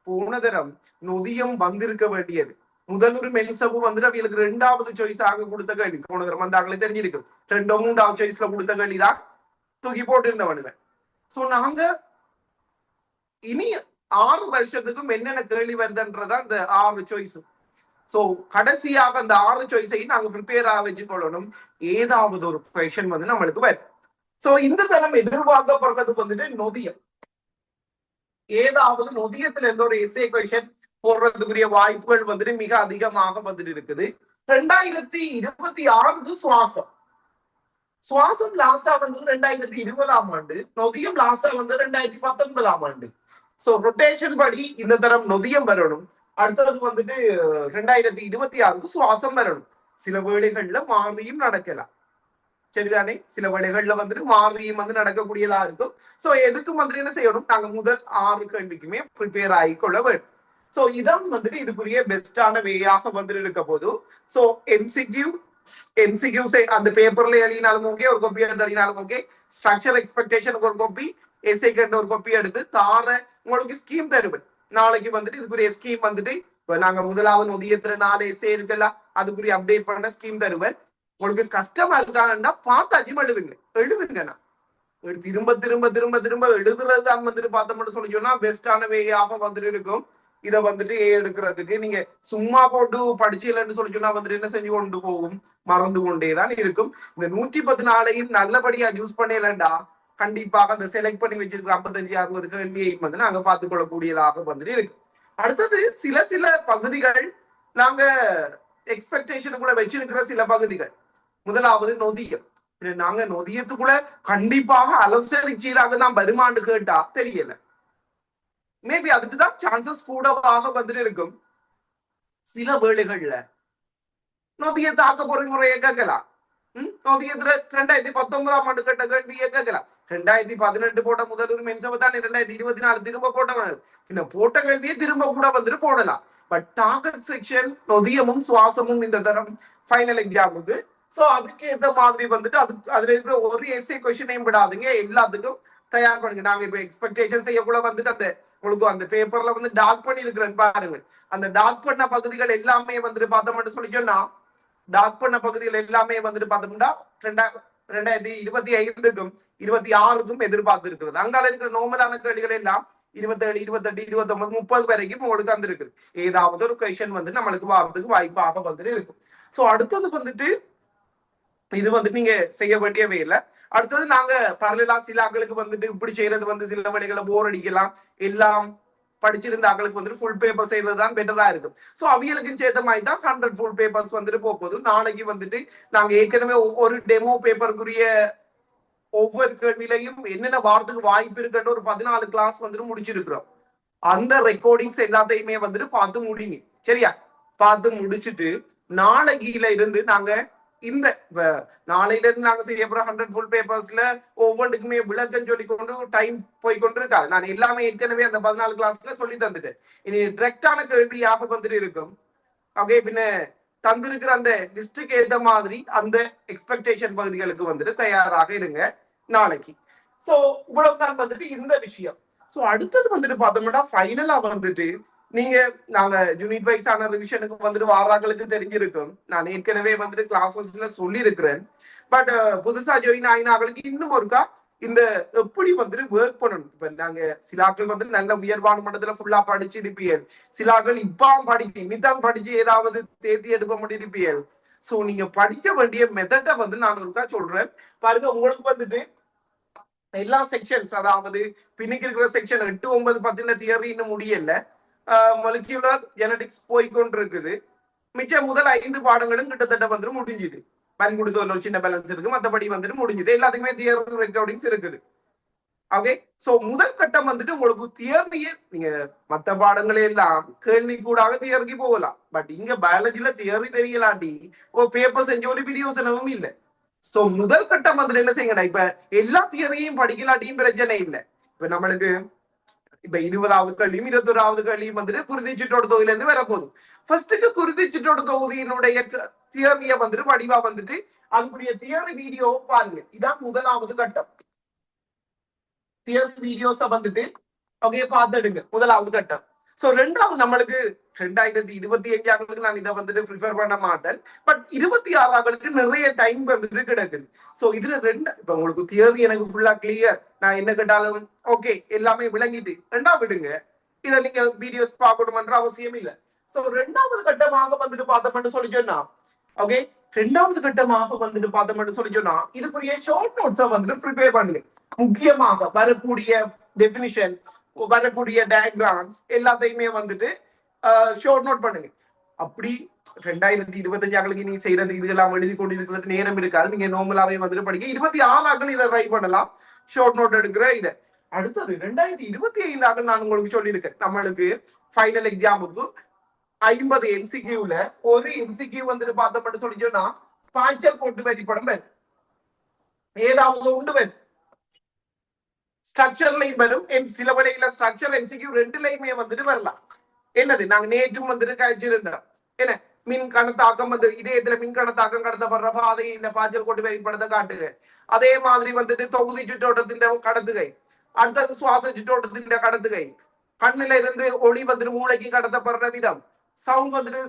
போன தரம் நொதியம் வந்திருக்க வேண்டியது முதலொரு மெலிசவு வந்துட்டு அவங்களுக்கு 2வது சாய்ஸாக கொடுத்த கேள்வி. போன தரம் வந்து அவங்களுக்கு தெரிஞ்சிருக்கு 2, 3வது சாய்ஸ்ல கொடுத்த கேள்விதான் தூக்கி போட்டு இருந்தவனுங்க. சோ நாங்க இனி 6 வருஷத்துக்கும் என்னென்ன கேள்வி வருதுன்றதா அந்த 6 சாய்ஸ். சோ கடைசியாக அந்த 6 சாய்ஸையும் நாங்க ப்ரிப்பேர் ஆக வச்சுக்கொள்ளணும். ஏதாவது ஒரு கொஸ்டின் வந்து நம்மளுக்கு வரும். சோ இந்த தரம் எதிர்பார்க்கப்படுறது வந்துட்டு நொதியம். ஏதாவது நொதியத்துல இருந்து ஒரு எஸ்ஏ கொஸ்டின் போடுறதுக்குரிய வாய்ப்புகள் வந்துட்டு மிக அதிகமாக வந்துட்டு இருக்குது. 2026 சுவாசம். சுவாசம் லாஸ்டா வந்து 2020ஆம் ஆண்டு, நொதியம் லாஸ்டா வந்து 2019ஆம் ஆண்டு. சோ ரொட்டேஷன் படி இந்த தரம் நொதியம் வரணும். அடுத்தது வந்துட்டு 2026 சுவாசம் வரணும். சில வேளைகள்ல மாறியும் நடக்கலாம். சரிதானே? சில வேளைகள்ல வந்துட்டு மாறியும் வந்து நடக்கக்கூடியதா இருக்கும். சோ எதுக்கும் வந்துட்டு என்ன செய்யணும், நாங்க முதல் 6 கேள்விக்குமே ப்ரிப்பேர் ஆகிக்கொள்ள வேண்டும். சோ இதான் வந்துட்டு இதுக்குரிய பெஸ்டான வேயாக வந்துட்டு இருக்க போது. சோ எம்சிக்யூ அந்த பேப்பர்ல எழுதினாலும் ஓகே, ஒரு காப்பி எடுத்து எழுதினாலும் ஓகே, ஸ்ட்ரக்சர் எக்ஸ்பெக்டேஷனுக்கு ஒரு காப்பி, எஸ்ஐக்கு ஒரு காப்பி எடுத்து தார உங்களுக்கு ஸ்கீம் தருவேன். நாளைக்கு வந்துட்டு இதுக்குரிய ஸ்கீம் வந்துட்டு இப்ப நாங்க முதலாவது நொதியத்துல 4 எஸ்ஏ இருக்குல்ல, அதுக்குரிய அப்டேட் பண்ண ஸ்கீம் தருவேன். உங்களுக்கு கஷ்டமா இருக்காங்கன்னா பார்த்தாச்சும் எழுதுங்கண்ணா. திரும்ப திரும்ப திரும்ப திரும்ப எழுதுறது தான் வந்துட்டு பார்த்த மட்டும் சொல்லி சொன்னா பெஸ்டான வேயாக வந்துட்டு இருக்கும். இதை வந்துட்டு எடுக்கிறதுக்கு நீங்க சும்மா போட்டு படிச்சீங்கன்னு சொல்லி சொன்னா வந்துட்டு என்ன செஞ்சு கொண்டு போகும், மறந்து கொண்டேதான் இருக்கும். இந்த 114ஐயும் நல்லபடியா யூஸ் பண்ணலண்டா கண்டிப்பாக அந்த செலக்ட் பண்ணி வச்சிருக்கிற 55-60 கேள்வியையும் வந்து நாங்க பார்த்துக் கொள்ளக்கூடியதாக வந்துட்டு இருக்கு. அடுத்தது சில பகுதிகள் நாங்க எக்ஸ்பெக்டேஷனுக்குள்ள வச்சிருக்கிற சில பகுதிகள். முதலாவது நொதியம். நாங்க நொதியத்துக்குள்ள கண்டிப்பாக அலசரிச்சீராக தான் வருமானு கேட்டா தெரியல. மேபி அதுக்குதான் சான்சஸ் கூடவாக வந்துட்டு இருக்கும். சில வேளைகள்ல நொதியத்தை ஆக்க போற முறையை கேட்கலாம். நொதியத்துல 2019ஆம் ஆண்டு கேட்ட கேள்வியை கேட்கலாம். 2018 போட்ட முதல் மென்சவ தான் 2024 திரும்ப போட்டவங்க. இன்னும் போட்ட கேள்வியை திரும்ப கூட வந்துட்டு போடலாம். பட் டார்கெட் செக்ஷன் நொதியமும் சுவாசமும் இந்த தரம் ஃபைனல் எக்ஸாமுக்கு. சோ அதுக்கு ஏற்ற மாதிரி வந்துட்டு அதுல இருக்கிற ஒரு எஸ்ஏ கொஸ்டினையும் விடாதுங்க, எல்லாத்துக்கும் தயார் பண்ணுங்க. நாங்க இப்ப எக்ஸ்பெக்டேஷன் செய்யக்குள்ள வந்துட்டு அந்த உங்களுக்கு அந்த பேப்பர்ல வந்து டார்க் பண்ணி இருக்கிறேன் பாருங்க. அந்த டார்க் பண்ண பகுதிகள் எல்லாமே வந்துட்டு பார்த்த மட்டும் சொல்லி சொன்னா, டார்க் பண்ண பகுதிகள் எல்லாமே வந்துட்டு பார்த்தோம்னா 2025க்கும் 26க்கும் எதிர்பார்த்து இருக்கிறது. அங்கால இருக்கிற நோமலான கேள்விகள் எல்லாம் 27, 28, 29, 30 வரைக்கும் உங்களுக்கு தந்திருக்குது. ஏதாவது ஒரு கொஸ்டின் வந்து நம்மளுக்கு வாரத்துக்கு வாய்ப்பாக வந்துட்டு இருக்கும். சோ அடுத்தது வந்துட்டு இது வந்து நீங்க செய்ய வேண்டியவே இல்லை. அடுத்தது நாங்க பரலா சில ஆக்களுக்கு வந்துட்டு இப்படி செய்யறது வந்து சில வழிகளை போர் அடிக்கலாம். எல்லாம் படிச்சிருந்த ஆக்களுக்கு வந்துட்டு ஃபுல் பேப்பர் செய்யறது தான் பெட்டரா இருக்கும். சோ அவியலுக்கு சேர்த்த மாதிரி தான் 100 ஃபுல் பேப்பர்ஸ் வந்துட்டு போகுது. நாளைக்கு வந்துட்டு நாங்க ஏற்கனவே ஒரு டெமோ பேப்பருக்குரிய ஒவ்வொரு கேள்வியிலையும் என்னென்ன வாரத்துக்கு வாய்ப்பு இருக்குன்னு ஒரு 14 கிளாஸ் வந்துட்டு முடிச்சிருக்கிறோம். அந்த ரெக்கார்டிங்ஸ் எல்லாத்தையுமே வந்துட்டு பார்த்து முடிங்க. சரியா? பார்த்து முடிச்சுட்டு நாளைக்குல இருந்து நாங்க இந்த நாளையில இருந்து நாங்க செய்ய போற 100 ஃபுல் பேப்பர்ஸ்ல ஒவ்வொன்றுக்குமே விளக்கம் சொல்லி கொண்டு டைம் போய் கொண்டு இருக்காது. நான் எல்லாமே ஏற்கனவே அந்த 14 கிளாஸ்ல சொல்லி தந்துட்டேன். இனி டிரெக்டான கேள்வியாக வந்துட்டு இருக்கும். ஓகே, பின்ன தந்திருக்கிற அந்த லிஸ்டுக்கு ஏற்ற மாதிரி அந்த எக்ஸ்பெக்டேஷன் பகுதிகளுக்கு வந்துட்டு தயாராக இருங்க நாளைக்கு. சோ இவ்வளவுதான் வந்துட்டு இந்த விஷயம். சோ அடுத்தது வந்துட்டு பார்த்தோம்னா ஃபைனலா வந்துட்டு நீங்க நாங்க யூனிட் வைஸான ரிவிஷனுக்கு வந்துட்டு வாராங்களுக்கு தெரிஞ்சிருக்கும். நான் ஏற்கனவே வந்துட்டு கிளாஸஸ்ல சொல்லி இருக்கிறேன். பட் புதுசா ஜாயின் ஆகினாங்களுக்கு இன்னும் ஒருக்கா இந்த எப்படி வந்துட்டு ஒர்க் பண்ணணும். இப்ப நாங்க சிலாக்கள் வந்து நல்ல உயர்வான மட்டத்துல ஃபுல்லா படிச்சு இருப்பீர்கள். சிலாக்கள் இப்பவும் படிச்சு இனிதான் படிச்சு ஏதாவது தேர்த்தி எடுக்க முடியிருப்பீர்கள். சோ நீங்க படிக்க வேண்டிய மெத்தடை வந்து நான் ஒருக்கா சொல்றேன் பாருங்க. உங்களுக்கு வந்துட்டு எல்லா செக்ஷன்ஸ், அதாவது பின்னுக்கு இருக்கிற செக்ஷன் 8, 9, 10 தியரி இன்னும் முடியல. மொலிக்யூலர் ஜெனடிக்ஸ் போய்கொண்டிருக்குது. மிச்சம் முதல் 5 பாடங்களும் கிட்டத்தட்ட வந்துட்டு முடிஞ்சுது. பயன்படுத்துவதில் ஒரு சின்ன பேலன்ஸ் இருக்கு, மற்றபடி வந்துட்டு முடிஞ்சுது. எல்லாத்துக்குமே தியரி ரெக்கார்டிங்ஸ் இருக்குது. ஓகே, சோ முதல் கட்டம் வந்துட்டு உங்களுக்கு தியரியே நீங்க மற்ற பாடங்களே எல்லாம் கேள்வி கூடாக தியரிக்கு போகலாம். பட் இங்க பயாலஜில தியரி தெரியலாட்டி பேப்பர் செஞ்ச ஒரு பிரியோசனமும் இல்லை. சோ முதல் கட்டம் வந்துட்டு என்ன செய்யுங்கடா, இப்ப எல்லா தியரியும் படிக்கலாட்டியும் பிரச்சனை இல்லை. இப்ப நம்மளுக்கு இப்ப 20வது கேள்வியும் 21வது கேள்வியும் வந்துட்டு குருதிச்சுட்டோட தொகுதியில இருந்து வரப்போகுது. ஃபர்ஸ்ட்டுக்கு குருதிச்சுட்டோட தொகுதியினுடைய தியரிய வந்துட்டு வடிவா வந்துட்டு அதுக்குரிய தியரி வீடியோ பாருங்க. இதான் முதலாவது கட்டம். தியரி வீடியோஸ வந்துட்டு அப்படியே பார்த்துடுங்க, முதலாவது கட்டம். சோ ரெண்டாவது நம்மளுக்கு 2025 நான் இதை வந்துட்டு ப்ரிஃபர் பண்ண மாட்டேன். பட் 26 நிறைய டைம் வந்துட்டு கிடக்குது. சோ இதுல இப்ப உங்களுக்கு தியரி எனக்கு ஃபுல்லா கிளியர், நான் என்ன கேட்டாலும் ஓகே எல்லாமே விளங்கிட்டு ரெண்டா விடுங்க. இதை நீங்க வீடியோஸ் பார்க்கணும்ன்ற அவசியம் இல்லை. சோ ரெண்டாவது கட்டமாக வந்துட்டு பார்த்தோம்னு சொல்லி சொன்னா ஓகே, ரெண்டாவது கட்டமாக வந்துட்டு பார்த்தோம்னு சொல்லி சொன்னா இதுக்குரிய ஷார்ட் நோட்ஸை வந்துட்டு ப்ரிப்பேர் பண்ணுங்க. முக்கியமாக வரக்கூடிய டெபினிஷன், வரக்கூடிய டயக்ராம்ஸ் எல்லாத்தையுமே வந்துட்டு ஷார்ட் நோட் பண்ணுங்க. அப்படி 2025 நீ செய்யறது இதெல்லாம் எழுதி கொண்டிருக்கிறது நேரம் இருக்காது. நீங்க நார்மலாவே வந்துட்டு படிக்க 26 இதை ட்ரை பண்ணலாம், ஷார்ட் நோட் எடுக்கிற இதை. அடுத்தது 2025 நான் உங்களுக்கு சொல்லியிருக்கேன். நம்மளுக்கு ஃபைனல் எக்ஸாமுக்கு 50 MCQல ஒரு MCQ வந்துட்டு பார்த்தோம்னு சொல்லி சொன்னா பாய்ச்சல் போட்டு வரிப்படம் ஏதாவது உண்டு வரும். ஸ்ட்ரக்சர்லையும் வரும், சில வழியில ஸ்ட்ரக்சர் எம்சிக்யூ ரெண்டுலையுமே வந்துட்டு வரலாம். என்னது நாங்க நேற்றும் வந்துட்டு கழிச்சிருந்தோம். என்ன மின் கணத்தாக்கம் வந்து இதயத்துல மின் கணத்தாக்கம் கடத்தப்படுற பாதை இந்த பாய்ச்சல் கொண்டு வெளிப்படுத்த காட்டுக. அதே மாதிரி வந்துட்டு தொகுதி சுற்றோட்டத்தின் கடத்துகை, அடுத்தது சுவாச சுற்றோட்டத்தின் கடத்துகை, கண்ணுல இருந்து ஒளி வந்துட்டு மூளைக்கு கடத்தப்படுற விதம், சவுண்ட் வந்துட்டு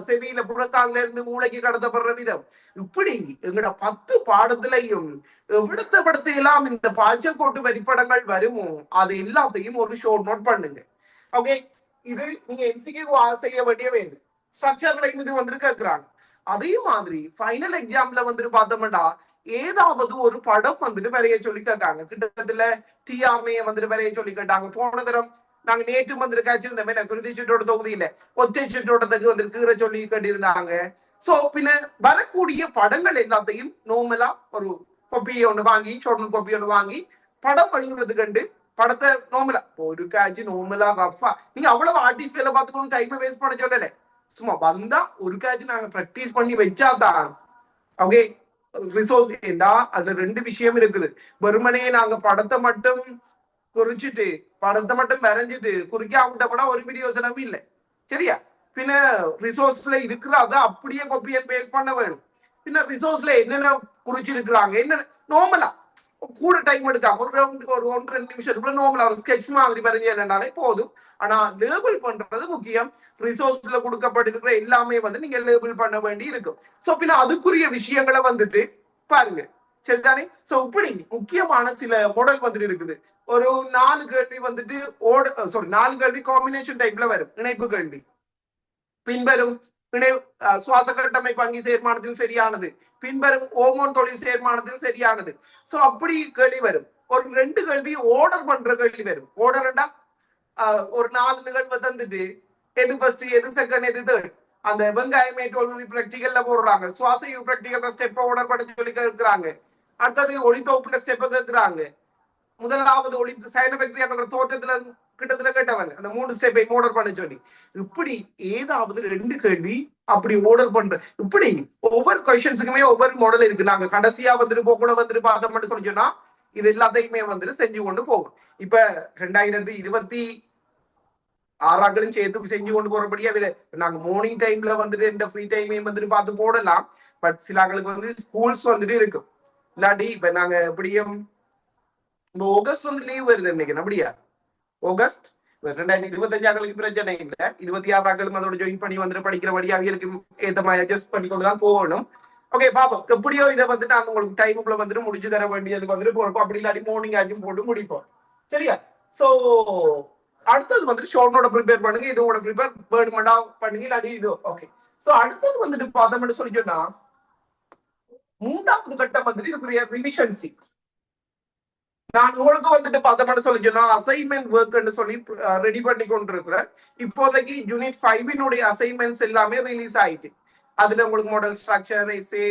செவியில புறக்காதுல இருந்து மூளைக்கு கடத்தப்படுற விதம், இப்படி எங்கட 10 பாடத்திலையும் விடுத்தப்படுத்த எல்லாம் இந்த பாய்ச்சல் கோட்டு வரிப்படங்கள் வருமோ அது எல்லாத்தையும் ஒரு ஷோர்ட் நோட் பண்ணுங்க. ஓகே, இது நீங்க எம்சிக்யூ செய்ய வேண்டிய வேண்டும். ஸ்ட்ரக்சர்லையும் இது வந்துட்டு கேட்கிறாங்க. அதே மாதிரி ஃபைனல் எக்ஸாம்ல வந்துட்டு பார்த்தோம்னா ஏதாவது ஒரு படம் வந்துட்டு வரைய சொல்லி கேட்காங்க. கிட்டத்தட்ட டிஆர்மைய வந்துட்டு வரைய சொல்லி கேட்டாங்க. போன தரம் நாங்க நேற்று வந்துட்டு காய்ச்சிருந்தோம் குருதி சுற்றோட தொகுதியில ஒற்றை சுற்றோட்டத்துக்கு வந்துட்டு கீரை சொல்லி கேட்டிருந்தாங்க. சோ பின்ன வரக்கூடிய படங்கள் எல்லாத்தையும் நோமலா ஒரு கொப்பியை ஒன்று வாங்கி ஷோர்ட் கொப்பி ஒன்று வாங்கி படம் எழுதுறது கண்டு படத்தை நோமலா ஒரு காட்சி நோமலா ரஃபா நீங்க அவ்வளவு ஆர்டிஸ்ட் வேலை பார்த்துக்கணும் டைமை வேஸ்ட் பண்ண சொல்லல. சும்மா வந்தா ஒரு காட்சி நாங்க பிராக்டிஸ் பண்ணி வச்சாதான் ஓகே ரிசோர்ஸ் ஏண்டா. அதுல 2 விஷயம் இருக்குது. வெறுமனே நாங்க படத்தை மட்டும் குறிச்சிட்டு படத்தை மட்டும் வரைஞ்சிட்டு குறிக்காமட்ட படம் ஒரு பிரயோசனமும் இல்லை. சரியா? பின்ன ரிசோர்ஸ்ல இருக்கிற அதை அப்படியே காப்பி அண்ட் பேஸ்ட் பண்ண வேணும். பின்ன ரிசோர்ஸ்ல என்னென்ன குறிச்சிருக்கிறாங்க என்னென்ன நோமலா கூட டைம் எடுக்காம ஒரு 1-2 நிமிஷத்துக்குள்ள நோமலா ஒரு ஸ்கெட்ச் மாதிரி வரைஞ்சாலே போதும். ஆனா லேபிள் பண்றது முக்கியம். ரிசோர்ஸ்ல கொடுக்கப்பட்டிருக்கிற எல்லாமே வந்து நீங்க லேபிள் பண்ண வேண்டி இருக்கும். சோ பின்ன அதுக்குரிய விஷயங்களை வந்துட்டு பாருங்க. சரிதானே? சோ இப்படி முக்கியமான சில மாடல் வந்துட்டு இருக்குது. ஒரு 4 கேள்வி வந்துட்டு 4 கேள்வி காம்பினேஷன் டைப்ல வரும். இணைப்பு கேள்வி பின்வரும் சுவாச கட்டமைப்பு அங்கி சேர்மானத்தில் சரியானது, பின்வரும் ஓமோன் தொழில் சேர்மானத்தில் சரியானது. சோ அப்படி கேள்வி வரும். ஒரு 2 கேள்வி ஆர்டர் பண்ற கேள்வி வரும். ஆர்டர்டா ஒரு 4 நிகழ்வு தந்துட்டு எது ஃபர்ஸ்ட் எது செகண்ட் எது தேர்ட் அந்த வெங்காயமே தொழில் பிராக்டிகல்ல போடுறாங்க. சுவாச பிராக்டிகல் ஸ்டெப் ஆர்டர் பண்ணி சொல்லி கேட்கிறாங்க. அடுத்தது ஒளித்தொகுப்புல ஸ்டெப் கேட்கிறாங்க. முதலாவது ஒளி சைனோபாக்டீரியா தோற்றத்துல கிட்டத்துல கேட்டவங்க அந்த 3 ஸ்டெப்பை ஆர்டர் பண்ண சொல்லி இப்படி ஏதாவது 2 கேள்வி அப்படி ஆர்டர் பண்ற இப்படி ஒவ்வொரு கொஸ்டின்ஸுக்குமே ஒவ்வொரு மாடல் இருக்கு. நாங்க கடைசியா வந்துட்டு போகணும் வந்துட்டு பார்த்தோம்னு சொல்லி சொன்னா இது எல்லாத்தையுமே வந்துட்டு செஞ்சு கொண்டு போகும். இப்ப 2026 சேர்த்து செஞ்சு கொண்டு போறபடியா நாங்க மார்னிங் டைம்ல வந்துட்டு இந்த ஃப்ரீ டைமையும் வந்துட்டு பார்த்து போடலாம். பட் சில ஆட்களுக்கு வந்து ஸ்கூல்ஸ் வந்துட்டு இருக்கும். இல்லாட்டி இப்ப நாங்க எப்படியும் ஆகஸ்ட் வந்து லீவ் வருது இன்னைக்கு அப்படியா? ஆகஸ்ட் 2025 பிரச்சனை இல்லை. 26 அதோட ஜாயின் பண்ணி வந்துட்டு படிக்கிறபடி அவங்களுக்கு ஏத்த மாதிரி அட்ஜஸ்ட் பண்ணி கொண்டுதான் போகணும். ஓகே பாப்போம். எப்படியோ இதை வந்துட்டு நான் உங்களுக்கு டைமுக்குள்ள வந்துட்டு முடிச்சு தர வேண்டியது வந்துட்டு போறோம். அப்படி இல்லாட்டி மார்னிங் ஆச்சும் போட்டு முடிப்போம். சரியா? சோ அடுத்தது வந்துட்டு ஷோர்ட் ப்ரிப்பேர் பண்ணுங்க. இது உங்களோட ப்ரிப்பேர் வேணுமெண்டா பண்ணுங்க. இல்லாட்டி இது ஓகே. சோ அடுத்தது வந்துட்டு பார்த்தோம்னு சொல்லி சொன்னா 3வது கட்டம் வந்துட்டு ரிவிஷன் சீட். நான் உங்களுக்கு வந்துட்டு பார்த்தோம்னு சொல்லி சொன்னா அசைன்மெண்ட் ஒர்க்னு சொல்லி ரெடி பண்ணி கொண்டு இருக்கிறேன். இப்போதைக்கு யூனிட் 5 அசைன்மெண்ட்ஸ் எல்லாமே ரிலீஸ் ஆயிட்டு அதுல உங்களுக்கு மாடல் ஸ்ட்ரக்சர் எஸ்ஏ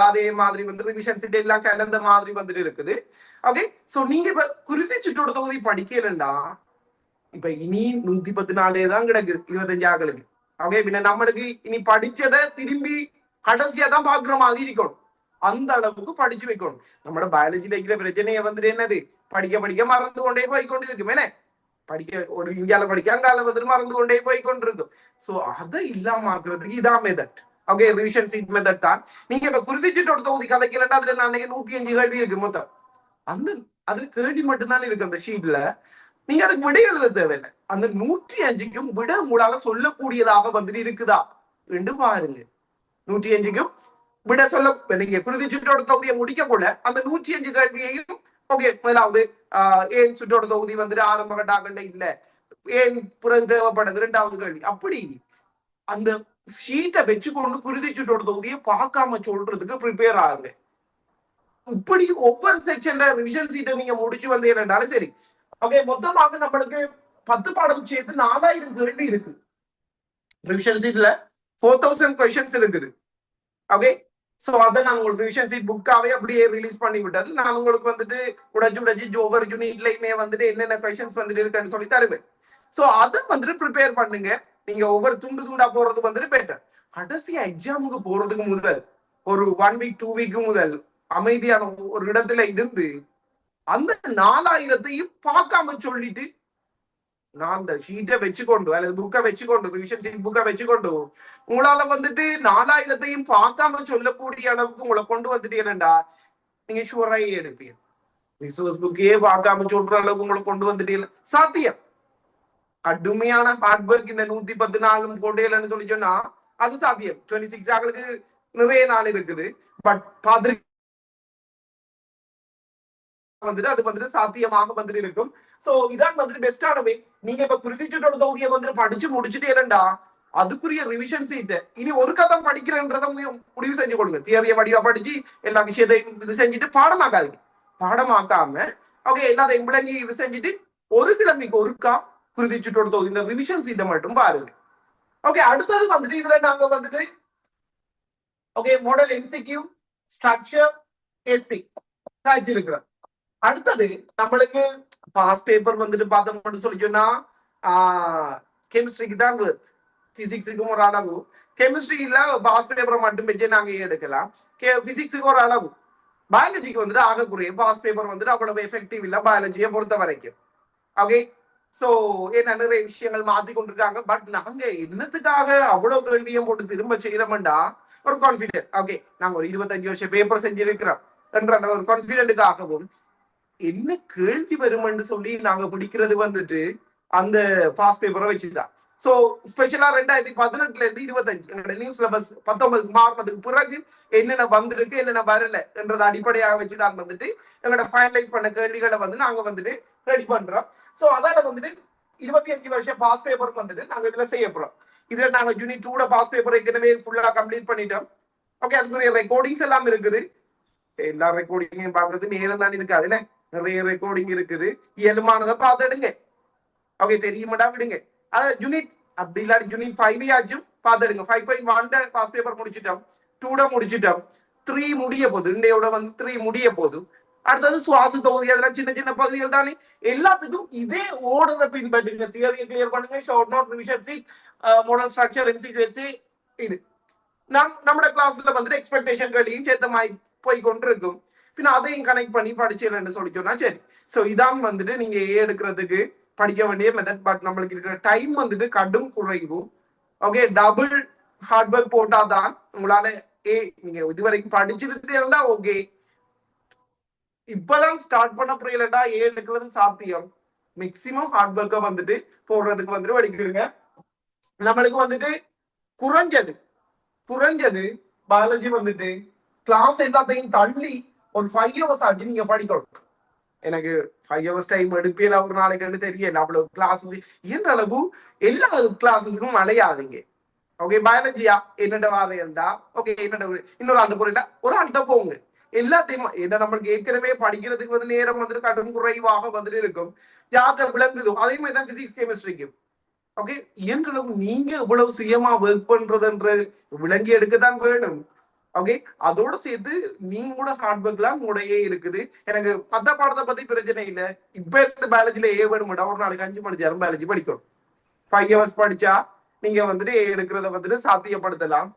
அதே மாதிரி வந்து ரிவிஷன் சீட் எல்லாம் கலந்த மாதிரி வந்துட்டு இருக்குது. ஓகே, சோ நீங்க இப்ப குருதி சுற்றோட தொகுதி படிக்கலண்டா இப்ப இனி 114 தான் கிடக்குது 25 ஆக்களுக்கு. ஓகே, பின்ன நம்மளுக்கு இனி படிச்சதை திரும்பி கடைசியா தான் பாக்குற மாதிரி இருக்கணும். அந்த அளவுக்கு படிச்சு வைக்கணும். நம்மளோட பயாலஜில இருக்கிற பிரச்சனையை வந்துட்டு என்னது படிக்க படிக்க மறந்து கொண்டே போய்கொண்டிருக்கும். என்ன படிக்க ஒரு இந்தியால படிக்க அங்கால வந்துட்டு மறந்து கொண்டே போய்கொண்டிருக்கும். சோ அதை இல்லாம ஆக்குறதுக்கு இதான் method. Okay, revision sheet method தான். நீங்க இப்ப குருதிச்சீட்டோட தொகுதி கதைக்கலன்னா அதுல நான் 105 கேள்வி இருக்கு மொத்தம். அந்த அதுல கேள்வி மட்டும்தான் இருக்கு அந்த ஷீட்ல. நீங்க அதுக்கு விட எழுத தேவையில்லை. அந்த 105க்கும் விட உங்களால சொல்லக்கூடியதாக வந்துட்டு இருக்குதா என்று பாருங்க. 105க்கும் விட சொல்ல நீங்க குருதி சுற்றோட தொகுதியை முடிக்க கூட அந்த 105 கேள்வியையும் ஓகே முதலாவது ஏன் சுற்றோட தொகுதி வந்துட்டு ஆரம்ப கட்டாகண்ட இல்ல ஏன் பிறகு தேவைப்படுது 2வது கேள்வி அப்படி அந்த ஷீட்டை வச்சுக்கொண்டு குருதி சுற்றோட தொகுதியை பார்க்காம சொல்றதுக்கு ப்ரிப்பேர் ஆகுங்க. இப்படி ஒவ்வொரு செக்ஷன்ல ரிவிஷன் சீட்டை நீங்க முடிச்சு வந்தீங்கன்னாலும் சரி. ஓகே, மொத்தமாக நம்மளுக்கு 10 பாடம் சேர்த்து 4000 கேள்வி இருக்கு. ரிவிஷன் சீட்ல 4000 கொஸ்டின்ஸ் இருக்குது. ஓகே, சோ அதை நான் உங்களுக்கு ரிவிஷன் சீட் புக்காவே அப்படியே ரிலீஸ் பண்ணி விட்டது. நான் உங்களுக்கு வந்துட்டு உடச்சு ஒவ்வொரு யூனிட்லயுமே வந்துட்டு என்னென்ன கொஸ்டின்ஸ் வந்துட்டு இருக்குன்னு சொல்லி தருவேன். சோ அதை வந்துட்டு ப்ரிப்பேர் பண்ணுங்க. நீங்க ஒவ்வொரு துண்டு துண்டா போறது வந்துட்டு பெட்டர். கடைசி எக்ஸாமுக்கு போறதுக்கு முதல் ஒரு 1 வீக் 2 வீக் முதல் அமைதியான ஒரு இடத்துல இருந்து அந்த 4000-ஐயும் பார்க்காம சொல்லிட்டு நான் அந்த ஷீட்டை வச்சுக்கொண்டு அல்லது புக்கை வச்சுக்கொண்டு ரிவிஷன் ஷீட் புக்கை வச்சுக்கொண்டு உங்களால வந்துட்டு 4000-ஐயும் பார்க்காம சொல்லக்கூடிய அளவுக்கு உங்களை கொண்டு வந்துட்டீங்கடா, நீங்க ஷுவராയി எடுப்பீங்க. ரிசோர்ஸ் புக்கே பார்க்காம சொல்ற அளவுக்கு உங்களை கொண்டு வந்துட்டீங்க சாத்தியம். கடுமையான ஹார்ட் ஒர்க் இந்த 110 நாளும் போட்டேன்னு சொல்லி சொன்னா அது சாத்தியம். 26 ஆகளுக்கு நிறைய நாள் இருக்குது. பட் பாதிரி வந்துட்டு அது வந்துட்டு சாத்தியமாக வந்துட்டு இருக்கும். சோ இதான் வந்துட்டு பெஸ்டானவே. நீங்க இப்ப குறிச்சிட்டோட தொகுதியை வந்துட்டு படிச்சு முடிச்சுட்டு இல்லண்டா அதுக்குரிய ரிவிஷன் சீட் இனி ஒரு கதை படிக்கிறேன்றத முடிவு செஞ்சு கொடுங்க. தியரிய வடிவா படிச்சு எல்லா விஷயத்தையும் இது செஞ்சுட்டு பாடமாக்காதீங்க. பாடமாக்காம ஓகே எல்லாத்தையும் விளங்கி இது செஞ்சுட்டு ஒரு கிழமைக்கு ஒருக்கா குறிச்சிட்டோட தொகுதி ரிவிஷன் சீட்டை மட்டும் பாருங்க. ஓகே அடுத்தது வந்துட்டு இதுல நாங்க வந்துட்டு ஓகே மாடல் எம்சிக்யூ ஸ்ட்ரக்சர் எஸ்சி காய்ச்சிருக்கிறோம். அடுத்தது நம்மளுக்கு பாஸ் பேப்பர் வந்துட்டு பார்த்தோம்னு சொல்லி சொன்னா கெமிஸ்ட்ரிக்கு தான் பிசிக்ஸுக்கும் ஒரு அளவு, கெமிஸ்ட்ரியில பாஸ் பேப்பரை மட்டும் வச்சு நாங்க எடுக்கலாம். பிசிக்ஸுக்கு ஒரு அளவு, பயாலஜிக்கு வந்துட்டு ஆகக்கூடிய பாஸ் பேப்பர் வந்துட்டு அவ்வளவு எஃபெக்டிவ் இல்லை பயாலஜியை பொறுத்த வரைக்கும். ஓகே சோ என்ன நிறைய விஷயங்கள் மாத்தி கொண்டிருக்காங்க. பட் நாங்க என்னத்துக்காக அவ்வளவு கேள்வியும் போட்டு திரும்ப செய்யறோம்டா ஒரு கான்பிடென்ட். ஓகே நாங்க ஒரு 25 வருஷம் பேப்பர் செஞ்சிருக்கிறோம் என்ற அந்த ஒரு கான்பிடென்ட்டுக்காகவும் என்ன கேள்வி வரும்னு சொல்லி நாங்க பிடிக்கிறது வந்துட்டு அந்த பாஸ் பேப்பரை வச்சுதான். சோ ஸ்பெஷலா 2018 இருந்து 25 நியூ சிலபஸ் 19 மாறினதுக்கு பிறகு என்னென்ன வந்திருக்கு என்னென்ன வரல என்றதை அடிப்படையாக வச்சுதான் வந்துட்டு எங்களோட ஃபைனலைஸ் பண்ண கேள்விகளை வந்து நாங்க வந்துட்டு ரெடி பண்றோம். சோ அதால வந்துட்டு 25 வருஷம் பாஸ் பேப்பர் வந்துட்டு நாங்க இதுல செய்ய போறோம். இதுல நாங்க யூனிட் 2 பாஸ் பேப்பர் ஏற்கனவே ஃபுல்லா கம்ப்ளீட் பண்ணிட்டோம். ஓகே அதுக்குரிய ரெக்கார்டிங்ஸ் எல்லாம் இருக்குது. எல்லா ரெக்கார்டிங்கையும் பாக்குறது நேரம் தான் இருக்காது என்ன, நிறைய ரெக்கார்டிங் இருக்குது. இயலுமானதை பார்த்துடுங்க. ஓகே தெரியுமாடா விடுங்க. அதாவது யூனிட் அப்படி இல்லாட்டி யூனிட் 5 ஆச்சும் பார்த்துடுங்க. 5.1 பாஸ் பேப்பர் முடிச்சிட்டோம், 2 முடிச்சிட்டோம், 3 முடிய போகுது. இண்டையோட வந்து 3 முடிய போகுது. அடுத்தது சுவாச தொகுதி, அதெல்லாம் சின்ன சின்ன பகுதிகள் தானே. எல்லாத்துக்கும் இதே ஓடுறத பின்பற்றுங்க. தியரியை கிளியர் பண்ணுங்க, short note, revision sheet, model structure, MCQ இது நம்மளோட கிளாஸ்ல வந்துட்டு எக்ஸ்பெக்டேஷன் கேள்வியும் சேர்த்தமாய் போய் கொண்டிருக்கும். பின்ன அதையும் கனெக்ட் பண்ணி படிச்சிடறேன்னு சொல்லி சொன்னா சரி. ஸோ இதான் வந்துட்டு நீங்க எடுக்கிறதுக்கு படிக்க வேண்டிய மெத்தட். பட் நம்மளுக்கு இருக்கிற டைம் வந்துட்டு கடும் குறைவு. ஓகே டபுள் ஹார்ட் ஒர்க் போட்டாதான் உங்களால நீங்க இதுவரைக்கும் படிச்சிருந்தா ஓகே இப்பதான் ஸ்டார்ட் பண்ண புரியலடா எடுக்கிறது சாத்தியம். மேக்சிமம் ஹார்ட் ஒர்க்கை வந்துட்டு போடுறதுக்கு வந்துட்டு வடிக்கிடுங்க. நம்மளுக்கு வந்துட்டு குறைஞ்சது பயாலஜி வந்துட்டு கிளாஸ் எல்லாத்தையும் தள்ளி ஒரு 5 hours ஆச்சு நீங்க படிக்கணும். எனக்கு 5 hours டைம் எடுப்பேன் ஒரு நாளைக்கு தெரியல. அவ்வளவு கிளாஸ் என்ற அளவு எல்லா கிளாஸஸுக்கும் அலையாதீங்க. ஓகே பயாலஜியா என்னோட வாரையண்டா ஓகே என்னோட இன்னொரு அந்த பொருளா ஒரு ஆள்கிட்ட போங்க. எல்லாத்தையும் என்ன நம்மளுக்கு ஏற்கனவே படிக்கிறதுக்கு வந்து நேரம் வந்துட்டு கடும் குறைவாக வந்துட்டு இருக்கும். யார்கிட்ட விளங்குதோ அதே மாதிரி தான் பிசிக்ஸ் கெமிஸ்ட்ரிக்கும். ஓகே இயன்றளவு நீங்க இவ்வளவு சுயமா ஒர்க் பண்றதுன்றது விளங்கி எடுக்கத்தான் வேணும். ஓகே அதோட சேர்த்து நீங்க கூட ஹார்ட் ஒர்க் எல்லாம் கூடயே இருக்குது. எனக்கு மத்த பாடத்தை பத்தி பிரச்சனை இல்லை. இப்ப இருந்து பயாலஜில வேணும் ஒரு நாளைக்கு 5 மணி நேரம் பயாலஜி படிக்கணும். 5 hours படிச்சா நீங்க வந்துட்டு எடுக்கிறத வந்துட்டு சாத்தியப்படுத்தலாம்.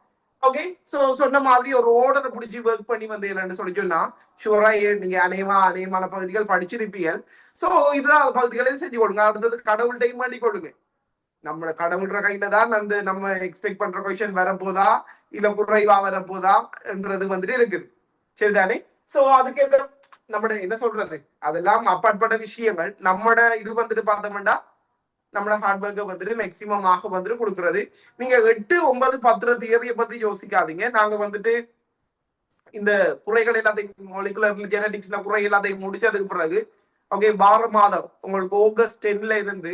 ஓகே சோ சொன்ன மாதிரி ஒரு ஓர்டரை பிடிச்சி ஒர்க் பண்ணி வந்து என்னன்னு சொல்லி சொன்னா ஷுவரா நீங்க அநேகமான பகுதிகள் படிச்சிருப்பீங்க. சோ இதுதான் பகுதிகளே செஞ்சு கொடுங்க. அடுத்தது கடவுள்கிட்டையும் வேண்டி கொடுங்க. நம்ம கடவுள்ற கையில தான் அந்த நம்ம எக்ஸ்பெக்ட் பண்ற கொஸ்டின் வரப்போதா இல்ல குறைவா வரப்போதா என்றது வந்துட்டு இருக்குது. சரிதானே. சோ அதுக்கு நம்ம என்ன சொல்றது அதெல்லாம் அப்பாற்பட்ட விஷயங்கள். நம்மட இது வந்துட்டு பார்த்தோம்னா நம்மளோட ஹார்ட் ஒர்க்கை வந்துட்டு மேக்சிமம் ஆக வந்துட்டு கொடுக்கறது. நீங்க 8, 9, 10 தியரியை பத்தி யோசிக்காதீங்க. நாங்க வந்துட்டு இந்த குறைகள் எல்லாத்தையும் மாலிகுலர் ஜெனடிக்ஸ்ல குறை எல்லாத்தையும் முடிச்சதுக்கு பிறகு ஓகே வார மாதம் உங்களுக்கு ஆகஸ்ட் 10ல இருந்து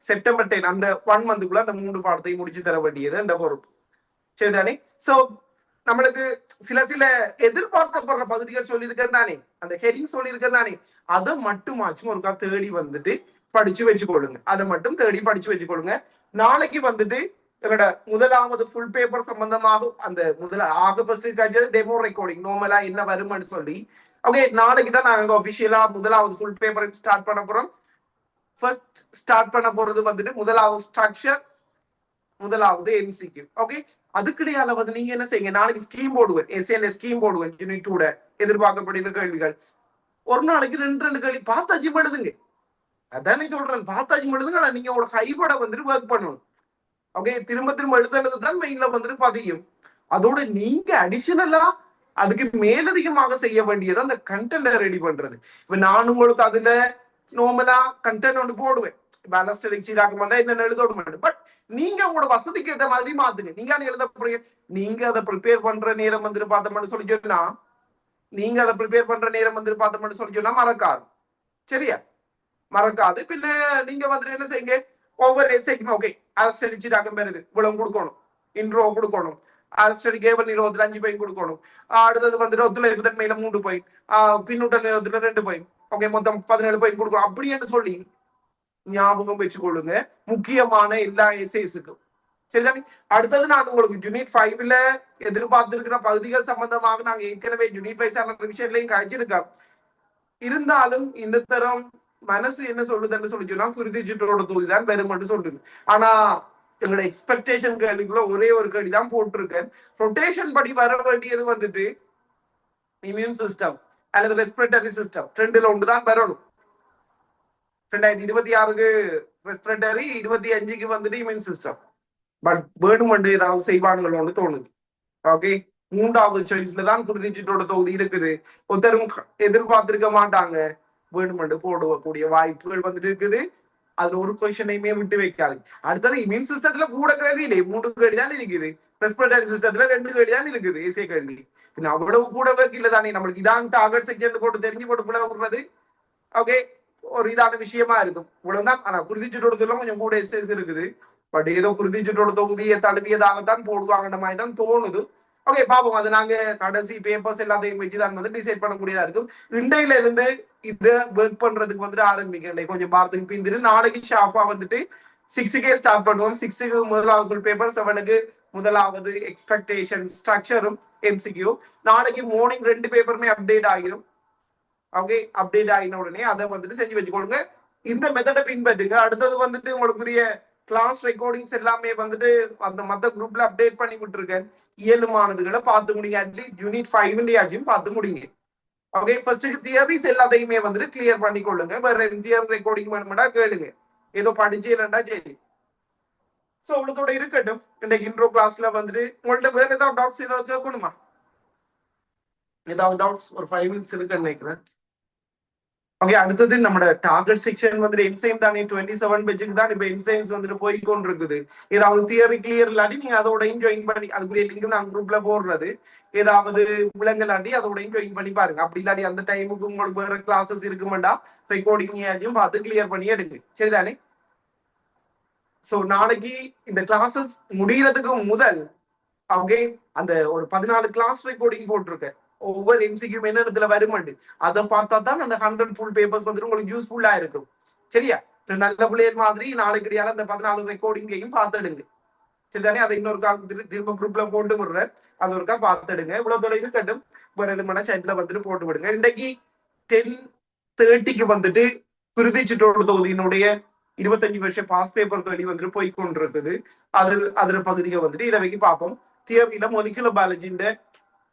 செப்டம்பர் 10 அந்த 1 மந்த்துக்குள்ள அந்த 3 பாடத்தையும் முடிச்சு தர வேண்டியது அந்த பொறுப்பு. சரிதானே. சோ நம்மளுக்கு சில எதிர்பார்க்கப்படுற பகுதிகள் சொல்லியிருக்கேன் தானே, அந்த ஹெடிங் சொல்லியிருக்கேன் தானே, அதை மட்டுமாச்சும் ஒருக்கா தேடி வந்துட்டு படிச்சு வச்சுக்கொள்ளுங்க. அதை மட்டும் தேடி படிச்சு வச்சுக்கொள்ளுங்க. நாளைக்கு வந்துட்டு எங்களோட முதலாவது ஃபுல் பேப்பர் சம்பந்தமாக அந்த ஆகஸ்ட் டெமோ ரெக்கார்டிங் நார்மலா என்ன வரும்னு சொல்லி ஓகே நாளைக்கு தான் நாங்க அபிஷியலா முதலாவது ஃபுல் பேப்பரை ஸ்டார்ட் பண்ண போறோம். ஃபர்ஸ்ட் ஸ்டார்ட் பண்ண போறது வந்துட்டு முதலாவது ஸ்ட்ரக்சர், முதலாவது எம்சிக்யூ. ஓகே அதுக்கிடையால வந்து நீங்க என்ன செய்யுங்க, நாளைக்கு ஸ்கீம் போடுவேன், எஸ்என்எஸ் ஸ்கீம் போடுவேன் யூனிட் 2 எதிர்பார்க்கப்படுகிற கேள்விகள். ஒரு நாளைக்கு 2 கேள்வி பார்த்தாச்சு படுதுங்க. அதானே சொல்றேன், பார்த்தாச்சு படுதுங்க. ஆனா நீங்க உங்களோட கைப்பட வந்துட்டு ஒர்க் பண்ணணும். ஓகே, திரும்ப திரும்ப எழுதுறது தான் மெயின்ல வந்துட்டு பதியும். அதோட நீங்க அடிஷனலா அதுக்கு மேலதிகமாக செய்ய வேண்டியது அந்த கண்டென்ட் ரெடி பண்றது. இப்ப நான் உங்களுக்கு அதுல நார்மலா கண்டென்ட் ஒன்று போடுவேன். பேலன்ஸ் சீராக்கும் வந்தா என்ன எழுதோட மாட்டேன். பட் நீங்க உங்களோட வசதிக்கு ஏற்ற மாதிரி மாத்துங்க. நீங்க எழுத போறீங்க, நீங்க அதை ப்ரிப்பேர் பண்ற நேரம் வந்துட்டு பார்த்தோம்னு சொல்லி சொன்னா, நீங்க அதை ப்ரிப்பேர் பண்ற நேரம் வந்துட்டு பார்த்தோம்னு சொல்லி சொன்னா மறக்காது. சரியா? மறக்காது. பின்ன நீங்க வந்துட்டு என்ன செய்யுங்க, ஒவ்வொரு எஸ்ஐக்கும் ஓகே அரஸ்டடி சீராக்கம் வருது, இவ்வளவு கொடுக்கணும், இன்ட்ரோ கொடுக்கணும், அரஸ்டடி கேபிள் நிறுவனத்துல 5 பாயிண்ட் கொடுக்கணும், அடுத்தது வந்துட்டு ஒத்துழைப்பு தன்மையில 3 பாயிண்ட், பின்னூட்ட நிறுவனத்துல 2 பாயிண்ட், ஓகே மொத்தம் 17 பாயிண்ட் கொடுக்கணும். அப்படி என்று சொல்லி ஞாபகம் வச்சுக்கொள்ளுங்க முக்கியமான எல்லா எஸ்ஐஸுக்கும். சரிதானே? அடுத்தது நான் உங்களுக்கு யூனிட் 5ல எதிர்பார்த்திருக்கிற பகுதிகள் சம்பந்தமாக நாங்க ஏற்கனவே யூனிட் 5 சார்ந்த விஷயங்களையும் காய்ச்சிருக்கோம். இருந்தாலும் இந்த தரம் மனசு என்ன சொல்லுதுன்னு சொல்லி சொன்னா குருதி சுற்றோட தொகுதி தான் பெருமைன்னு சொல்லுது. ஆனா எங்களோட எக்ஸ்பெக்டேஷன் கேள்விக்குள்ள ஒரே ஒரு கேள்வி தான் போட்டிருக்கேன். ரொட்டேஷன் படி வர வேண்டியது வந்துட்டு இம்யூன் சிஸ்டம் அல்லது ரெஸ்பிரேட்டரி சிஸ்டம், 2ல ஒன்று தான் வரணும். 2026க்கு ரெஸ்பிரேட்டரி, 25க்கு வந்துட்டு இம்யூன் சிஸ்டம். பட் வேணுமென்று ஏதாவது செய்வானுங்களோன்னு தோணுது. ஓகே, 3வது சாய்ஸ்ல தான் குருதி சுற்றோட தொகுதி இருக்குது. ஒருத்தரும் எதிர்பார்த்திருக்க மாட்டாங்க, வேணுமென்று போடக்கூடிய வாய்ப்புகள் வந்துட்டு இருக்குது. அதுல ஒரு கொஸ்டினையுமே விட்டு வைக்காது. அடுத்தது இம்யூன் சிஸ்டத்துல கூட கேள்வி இல்லை, 3 கேள்வி தான் இருக்குது. ரெஸ்பிரேட்டரி சிஸ்டத்துல 2 கேள்வி தான் இருக்குது, ஏசிய கேள்வி. பின்ன அவ்வளவு கூட இல்லை தானே, நம்மளுக்கு இதான் டார்கெட் செக்ஷன் போட்டு தெரிஞ்சு போட்டு கூட விடுறது ஓகே ஒரு இதான விஷயமா இருக்கும். இவ்வளவுதான். ஆனா குருதி சுற்றோட கொஞ்சம் கூட எஸ்எஸ் இருக்குது. பட் ஏதோ குருதி சுற்றோட தொகுதியை தழுவியதாகத்தான் போடுவாங்கன்ற மாதிரி தான் தோணுது. ஓகே பாப்போம், அது நாங்க கடைசி பேப்பர்ஸ் எல்லாத்தையும் வச்சுதான் வந்து டிசைட் பண்ணக்கூடியதா இருக்கும். இண்டையில இருந்து இதை ஒர்க் பண்றதுக்கு வந்துட்டு ஆரம்பிக்கிறேன். கொஞ்சம் வாரத்துக்கு பிந்திரு நாளைக்கு ஷார்ப்பா வந்துட்டு 6க்கே ஸ்டார்ட் பண்ணுவோம். 6க்கு முதலாவது ஃபுல் பேப்பர், 7க்கு முதலாவது எக்ஸ்பெக்டேஷன் ஸ்ட்ரக்சரும் எம்சிக்யூ. நாளைக்கு மார்னிங் 2 பேப்பருமே அப்டேட் ஆகிரும். ஓகே, அப்டேட் ஆகின உடனே அதை வந்துட்டு செஞ்சு வச்சுக்கொள்ளுங்க. இந்த மெத்தடை பின்பற்றுங்க. அடுத்தது வந்துட்டு உங்களுக்குரிய கிளாஸ் ரெக்கார்டிங்ஸ் எல்லாமே வந்துட்டு அந்த மத்த குரூப்ல அப்டேட் பண்ணி விட்டுருக்கேன். இயலுமானதுகளை பார்த்து முடிங்க. அட்லீஸ்ட் யூனிட் 5 பார்த்து முடிங்க. ஓகே, ஃபர்ஸ்ட்டுக்கு தியரிஸ் எல்லாத்தையுமே வந்துட்டு கிளியர் பண்ணி கொள்ளுங்க. வேற தியர் ரெக்கார்டிங் வேணுமெண்டா கேளுங்க, ஏதோ படிச்சு இல்லைண்டா சரி. ஸோ உங்களோட இருக்கட்டும். இன்றைக்கு இன்ட்ரோ கிளாஸ்ல வந்துட்டு உங்கள்ட்ட வேற ஏதாவது டவுட்ஸ் ஏதாவது கேட்கணுமா? ஏதாவது டவுட்ஸ் ஒரு 5 மினிட்ஸ் இருக்குன்னு நினைக்கிறேன். ஓகே, அடுத்தது நம்ம டார்கெட் செக்ஷன் வந்துட்டு என்சைம் தானே 27 பேஜுக்கு தான் இப்ப என்சைம்ஸ் வந்துட்டு போய்கொண்டு இருக்குது. ஏதாவது தியரி கிளியர் இல்லாட்டி நீங்க அதோடையும் ஜாயின் பண்ணி, அதுக்குரிய லிங்க் நான் குரூப்ல போடுறது, ஏதாவது விலங்கலாட்டி அதோடையும் ஜாயின் பண்ணி பாருங்க. அப்படி இல்லாட்டி அந்த டைமுக்கு உங்களுக்கு வேற கிளாஸஸ் இருக்குமெண்டா ரெக்கார்டிங் ஏஜும் பார்த்து கிளியர் பண்ணி எடுங்க. சரிதானே? ஸோ நாளைக்கு இந்த கிளாஸஸ் முடிகிறதுக்கு முதல் ஓகே அந்த ஒரு 14 கிளாஸ் ரெக்கார்டிங் போட்டிருக்கேன். ஒவ்வொரு எம்சிக்யூ என்ன இடத்துல வருமாண்டு அதை பார்த்தா தான் அந்த 100 ஃபுல் பேப்பர்ஸ் வந்துட்டு உங்களுக்கு யூஸ்ஃபுல்லா இருக்கும். சரியா? நல்ல பிள்ளையர் மாதிரி நாளைக்கு இடையால அந்த 14 ரெக்கார்டிங்கையும் பார்த்துடுங்க. சரிதானே? அதை இன்னொருக்கா திரும்ப குரூப்ல போட்டு விடுறேன், அது ஒருக்கா பார்த்துடுங்க. இவ்வளவு தொலை இருக்கட்டும். வேற எது மன சைட்ல வந்துட்டு போட்டு விடுங்க. இன்றைக்கு 10:30க்கு வந்துட்டு குருதி சுற்றோடு தொகுதியினுடைய 25 வருஷம் பாஸ் பேப்பர் கேள்வி வந்துட்டு போய்கொண்டிருக்குது. அதுல பகுதியை வந்துட்டு இதை வைக்க பார்ப்போம். தியரியில மொலிகுலர் பயாலஜியின்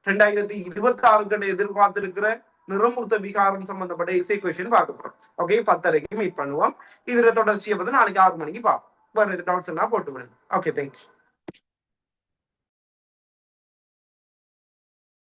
2026 எதிர்பார்த்திருக்கிற நிறமூர்த்த விகாரம் சம்பந்தப்பட்ட இசை கொஸ்டின் பார்க்க போறோம். ஓகே, 10:30க்கு மீட் பண்ணுவோம். இதுல தொடர்ச்சியை வந்து நாளைக்கு 6 மணிக்கு பார்ப்போம். வேற எது டவுட்ஸ் எல்லாம் போட்டு விடுங்க. Okay, thank you.